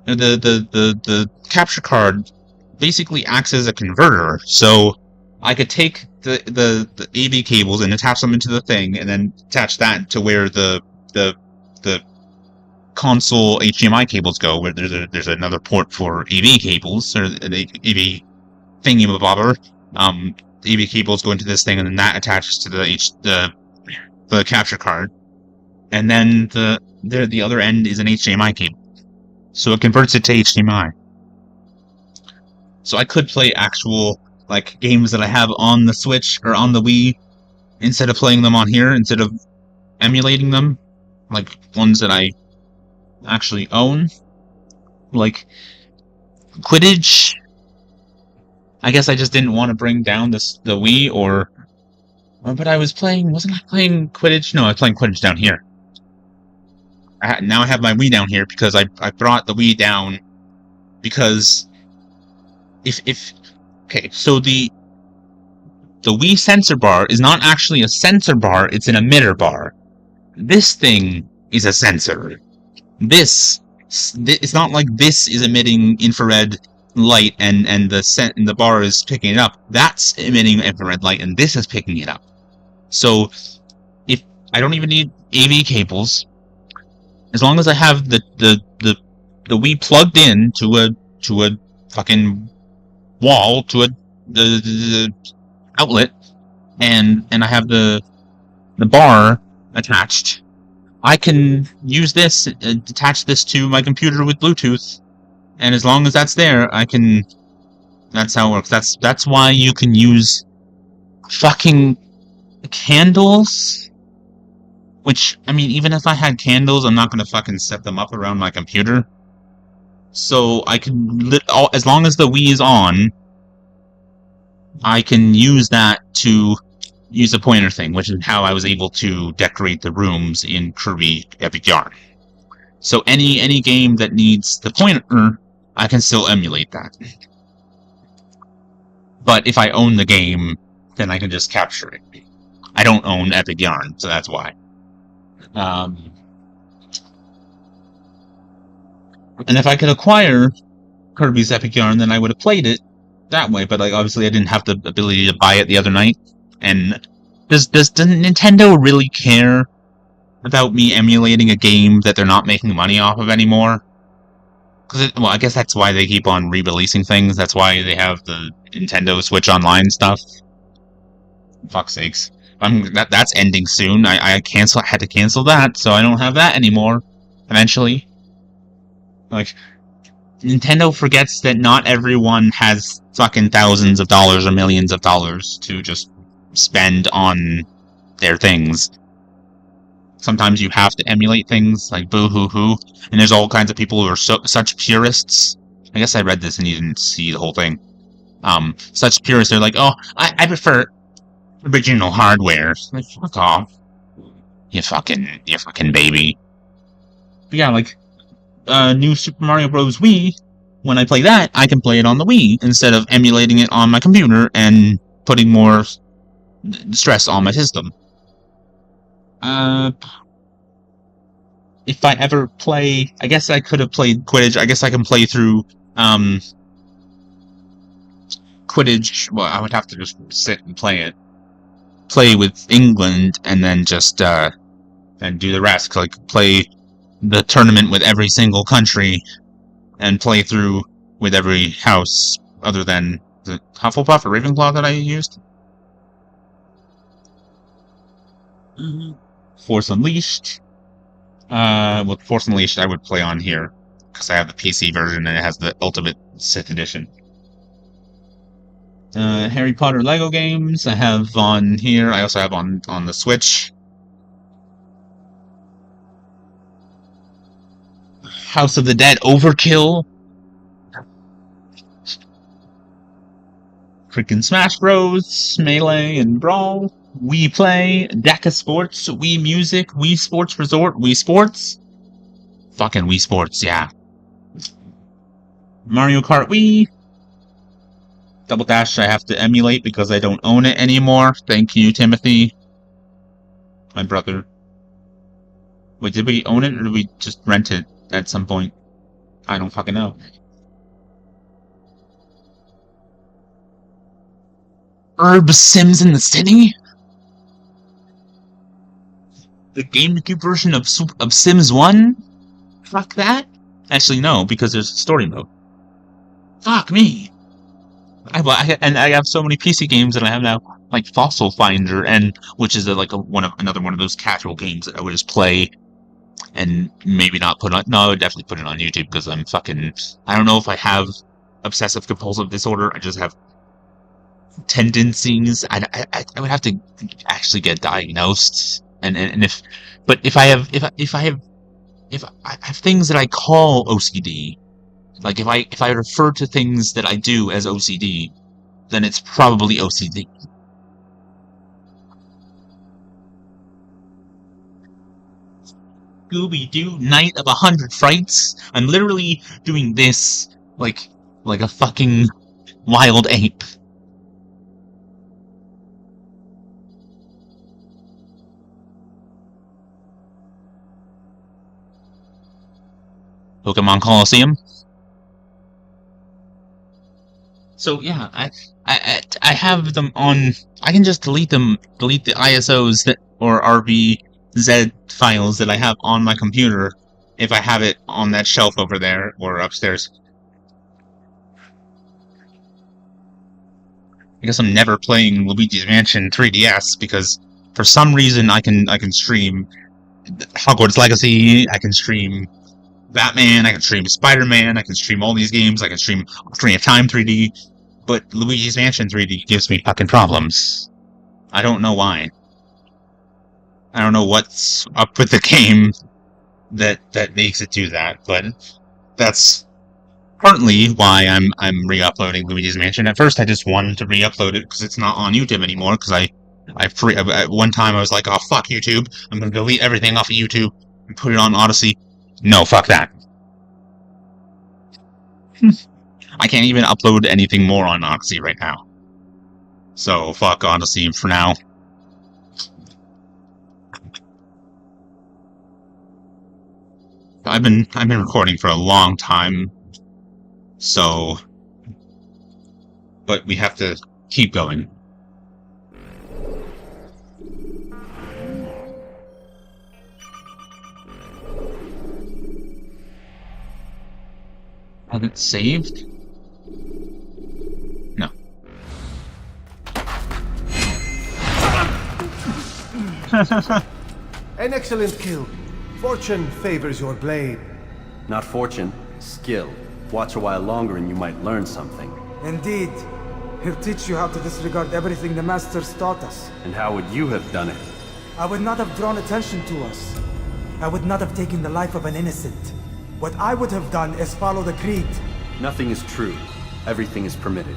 the capture card basically acts as a converter. So I could take the AV cables and attach them into the thing, and then attach that to where the console HDMI cables go, where there's another port for AV cables, or the AV thingy-mabobber. AV cables go into this thing, and then that attaches to the capture card, and then the other end is an HDMI cable, so it converts it to HDMI. So I could play actual like games that I have on the Switch or on the Wii instead of playing them on here, instead of emulating them, like ones that I actually own, like Quidditch. I guess I just didn't want to bring down the Wii, but I was playing. Wasn't I playing Quidditch? No, I was playing Quidditch down here. Now I have my Wii down here because I brought the Wii down because okay, so the Wii sensor bar is not actually a sensor bar; it's an emitter bar. This thing is a sensor. It's not like this is emitting infrared light and the bar is picking it up. That's emitting infrared light, and this is picking it up. So if I don't even need AV cables, as long as I have the Wii plugged in to a fucking wall, to the outlet, and I have the bar attached, I can use this, attach this to my computer with Bluetooth, and as long as that's there, I can. That's how it works. That's why you can use fucking candles. Which, I mean, even if I had candles, I'm not gonna fucking set them up around my computer. So I can, as long as the Wii is on, I can use that to use the pointer thing, which is how I was able to decorate the rooms in Kirby Epic Yarn. So any game that needs the pointer, I can still emulate that. But if I own the game, then I can just capture it. I don't own Epic Yarn, so that's why. And if I could acquire Kirby's Epic Yarn, then I would have played it that way, but like obviously I didn't have the ability to buy it the other night. And does Nintendo really care about me emulating a game that they're not making money off of anymore? Well, I guess that's why they keep on re-releasing things. That's why they have the Nintendo Switch Online stuff. Fuck's sakes. That's ending soon. I had to cancel that, so I don't have that anymore. Eventually. Like, Nintendo forgets that not everyone has fucking thousands of dollars or millions of dollars to just spend on their things. Sometimes you have to emulate things, like boo-hoo-hoo, and there's all kinds of people who are such purists. I guess I read this and you didn't see the whole thing. Such purists, they're like, oh, I prefer original hardware. Like, fuck off. You fucking baby. But yeah, like, new Super Mario Bros. Wii when I play that, I can play it on the Wii instead of emulating it on my computer and putting more stress on my system. If I ever play, I guess I could have played Quidditch. I guess I can play through Quidditch. Well, I would have to just sit and play with England, and then just and do the rest. Like play the tournament with every single country, and play through with every house other than the Hufflepuff or Ravenclaw that I used. Force Unleashed. Well, Force Unleashed I would play on here, because I have the PC version and it has the Ultimate Sith Edition. Harry Potter Lego games I have on here. I also have on the Switch. House of the Dead Overkill. Freaking Smash Bros, Melee and Brawl. Wii Play, Deca Sports, Wii Music, Wii Sports Resort, Wii Sports. Fucking Wii Sports, yeah. Mario Kart Wii. Double Dash I have to emulate because I don't own it anymore. Thank you, Timothy. My brother. Wait, did we own it or did we just rent it at some point? I don't fucking know. Herb Sims in the City? The GameCube version of Sims 1? Fuck that? Actually, no, because there's a story mode. Fuck me. I have so many PC games that I have now, like Fossil Finder, and which is another one of those casual games that I would just play and maybe not put on. No, I would definitely put it on YouTube because I'm fucking. I don't know if I have obsessive compulsive disorder. I just have tendencies. I would have to actually get diagnosed, and if I have things that I call OCD. Like, if I refer to things that I do as OCD, then it's probably OCD. Scooby-Doo, Night of 100 Frights. I'm literally doing this like a fucking wild ape. Pokemon Coliseum. So yeah, I have them on. I can just delete the ISOs or RBZ files that I have on my computer if I have it on that shelf over there or upstairs. I guess I'm never playing Luigi's Mansion 3DS because for some reason I can stream Hogwarts Legacy, I can stream Batman, I can stream Spider-Man, I can stream all these games, I can stream Ocarina of Time 3D. But Luigi's Mansion 3D gives me fucking problems. I don't know why. I don't know what's up with the game that makes it do that, but that's partly why I'm re-uploading Luigi's Mansion. At first, I just wanted to re-upload it because it's not on YouTube anymore. Because at one time I was like, oh fuck YouTube, I'm gonna delete everything off of YouTube and put it on Odysee. No, fuck that. I can't even upload anything more on Odysee right now. So, fuck Odysee for now. I've been recording for a long time. So, but we have to keep going. Have it saved? No. An excellent kill. Fortune favors your blade. Not fortune, skill. Watch a while longer and you might learn something. Indeed. He'll teach you how to disregard everything the Masters taught us. And how would you have done it? I would not have drawn attention to us. I would not have taken the life of an innocent. What I would have done is follow the creed. Nothing is true. Everything is permitted.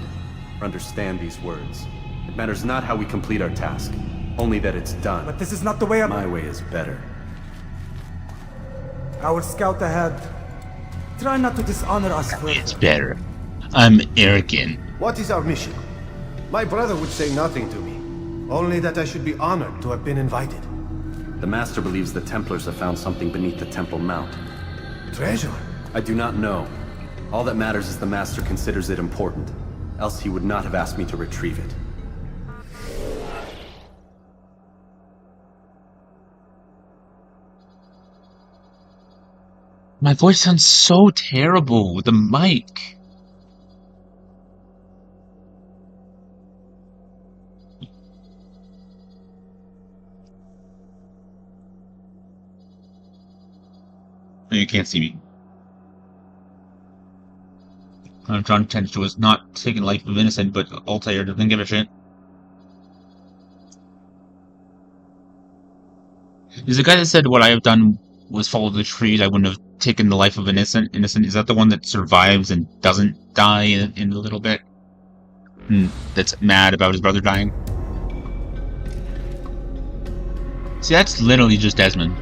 Understand these words. It matters not how we complete our task, only that it's done. But this is not the way My way is better. I will scout ahead. Try not to dishonor us It's further. better. I'm arrogant. What is our mission? My brother would say nothing to me. Only that I should be honored to have been invited. The Master believes the Templars have found something beneath the Temple Mount. Treasure? I do not know. All that matters is the Master considers it important. Else he would not have asked me to retrieve it. My voice sounds so terrible with the mic. You can't see me. I'm drawing attention to was not taking the life of innocent, but Altair doesn't give a shit. Is the guy that said what I have done was follow the trees, I wouldn't have taken the life of an innocent? Is that the one that survives and doesn't die in a little bit? That's mad about his brother dying? See, that's literally just Desmond.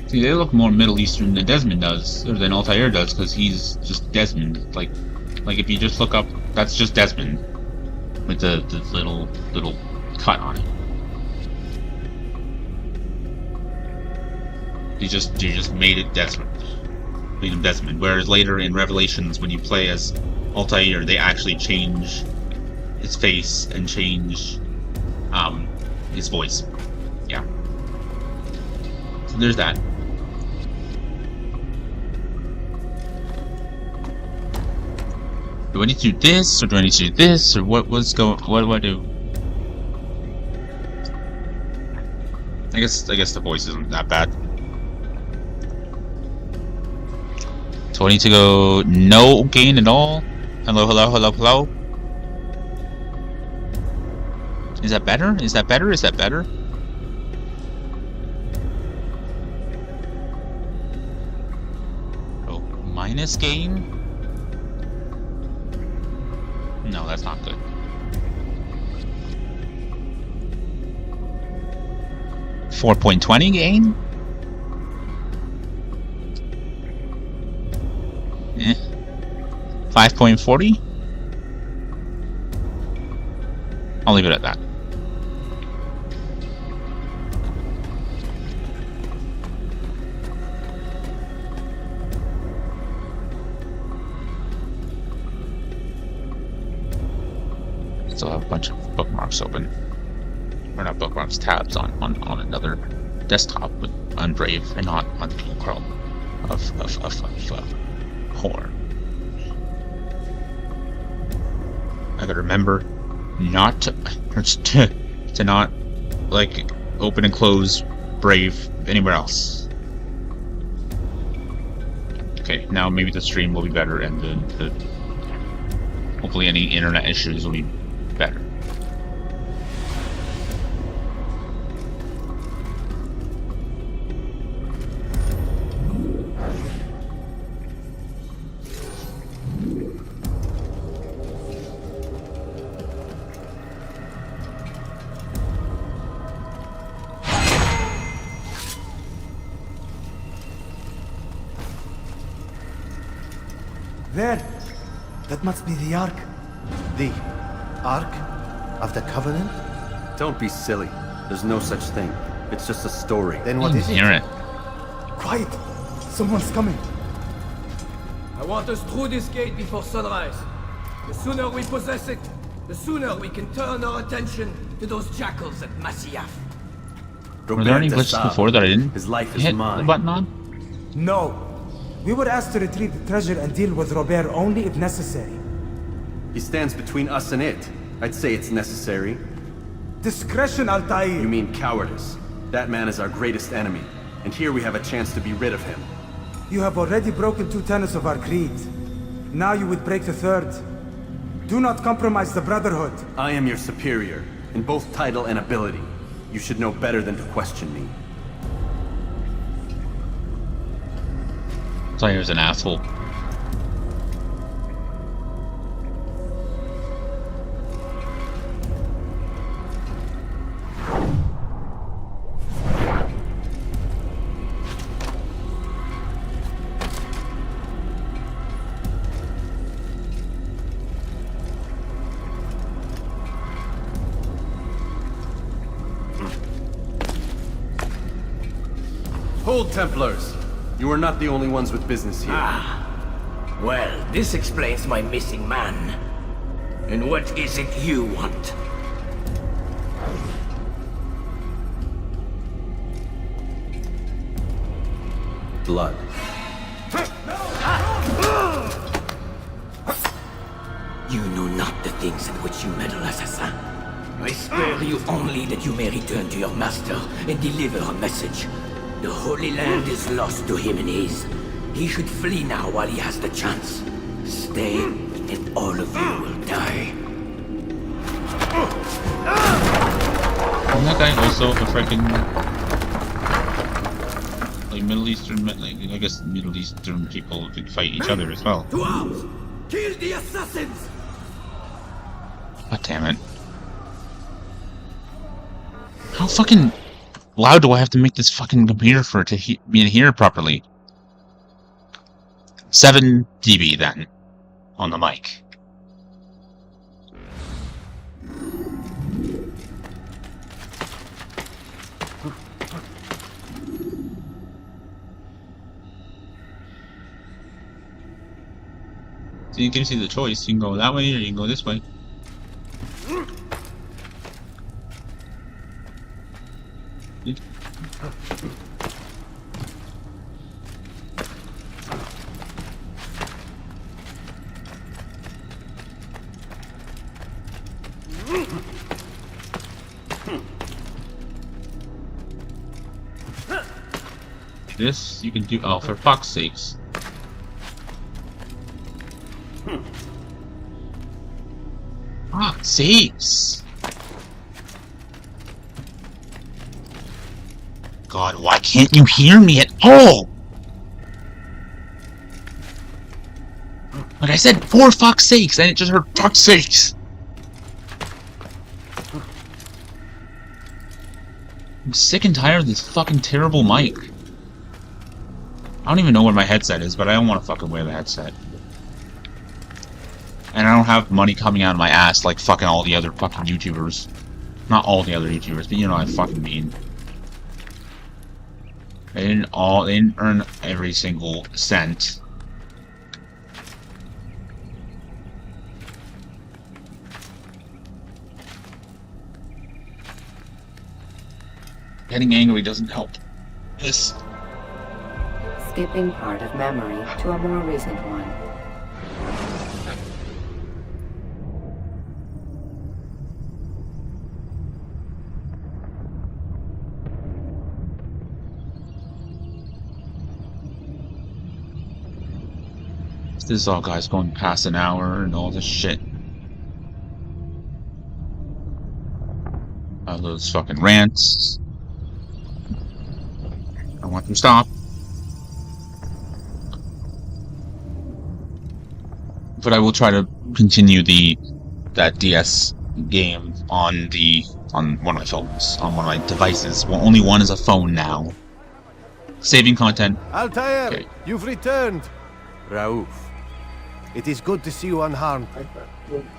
See, they look more Middle Eastern than Desmond does, or than Altair does, because he's just Desmond. Like if you just look up, that's just Desmond with the little cut on it. You just made it Desmond, made him Desmond. Whereas later in Revelations, when you play as Altair, they actually change his face and change his voice. Yeah. So there's that. Do I need to do this, or do I need to do this, or what do I do? I guess the voice isn't that bad. So I need to go no gain at all. Hello, hello, hello, hello. Is that better? Is that better? Is that better? Oh, minus gain? No, that's not good. $4.20 gain? Eh. 5.40? I'll leave it at that. Still have a bunch of bookmarks open. Or not bookmarks, tabs on another desktop with Unbrave and not on Google Chrome of horror. I gotta remember not to not like open and close Brave anywhere else. Okay, now maybe the stream will be better and the hopefully any internet issues will be better. There! That must be the Ark. The Ark of the Covenant? Don't be silly. There's no such thing. It's just a story. Then what is it? Hear it. Quiet! Someone's coming. I want us through this gate before sunrise. The sooner we possess it, the sooner we can turn our attention to those jackals at Masyaf. Were there any glitches before that I didn't His life is hit mine. the button on? No. We were asked to retrieve the treasure and deal with Robert only if necessary. He stands between us and it. I'd say it's necessary. Discretion, Altair! You mean cowardice. That man is our greatest enemy, and here we have a chance to be rid of him. You have already broken 2 tenets of our creed. Now you would break the 3rd. Do not compromise the Brotherhood. I am your superior, in both title and ability. You should know better than to question me. Player's an asshole. Hold, Templars! You are not the only ones with business here. Well, this explains my missing man. And what is it you want? Blood. You know not the things in which you meddle, assassin. I spare you only that you may return to your master and deliver a message. The Holy Land is lost to him and his. He should flee now while he has the chance. Stay, and all of you will die. Isn't that guy also a freaking like Middle Eastern, like I guess Middle Eastern people could fight each other as well. To arms! Kill the assassins! God damn it. How fucking loud do I have to make this fucking computer for it to be in here properly? 7 dB then, on the mic. So you can see the choice, you can go that way or you can go this way. This you can do. Oh, for fuck's sakes. Fuck's sakes. God, why can't you hear me at all? Like I said, for fuck's sakes, and it just heard fuck's sakes. I'm sick and tired of this fucking terrible mic. I don't even know where my headset is, but I don't want to fucking wear the headset. And I don't have money coming out of my ass like fucking all the other fucking YouTubers. Not all the other YouTubers, but you know what I fucking mean. They didn't earn every single cent. Getting angry doesn't help. This. Skipping part of memory to a more recent one. This is all guys going past an hour and all this shit. All those fucking rants. I want them to stop. But I will try to continue that DS game on one of my phones, on one of my devices. Well, only one is a phone now. Saving content. Altair, Okay. you've returned. Raouf. It is good to see you unharmed.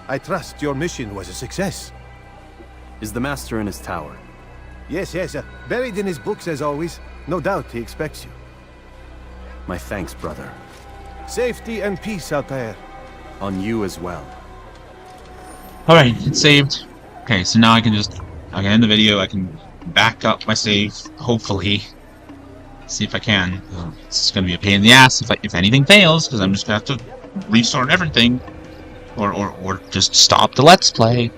I trust your mission was a success. Is the Master in his tower? Yes, buried in his books as always. No doubt he expects you. My thanks, brother. Safety and peace, Altair. On you as well. Alright, it's saved. Okay, so now I can end the video, I can back up my save, hopefully. See if I can. It's gonna be a pain in the ass if anything fails, because I'm just gonna have to restart everything. Or just stop the Let's Play.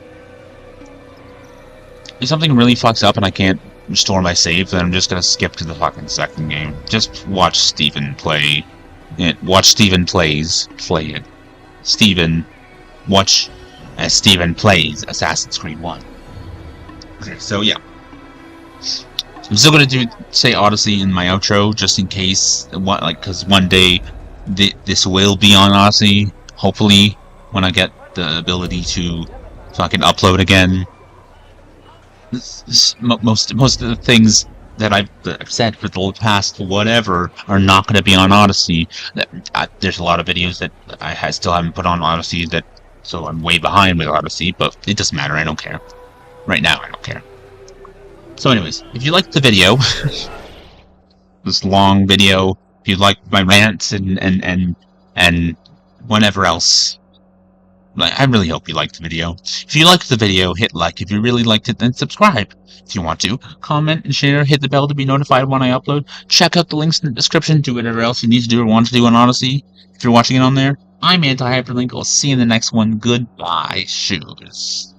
If something really fucks up and I can't restore my save, then I'm just gonna skip to the fucking second game. Just watch Steven play it. Watch Steven play it. Steven, watch as Steven plays Assassin's Creed 1. Okay, so yeah. I'm still gonna say Odyssey in my outro, just in case, because one day this will be on Odyssey. Hopefully, when I get the ability to fucking upload again. Most of the things that I've said for the past whatever are not going to be on Odyssey. There's a lot of videos that I still haven't put on Odyssey, so I'm way behind with Odyssey, but it doesn't matter. I don't care. Right now, I don't care. So anyways, if you liked the video, this long video, if you liked my rants and whatever else, I really hope you liked the video. If you liked the video, hit like. If you really liked it, then subscribe. If you want to, comment and share, hit the bell to be notified when I upload. Check out the links in the description, do whatever else you need to do or want to do on Odyssey. If you're watching it on there, I'm Anti-HyperLink. I'll see you in the next one. Goodbye, shoes.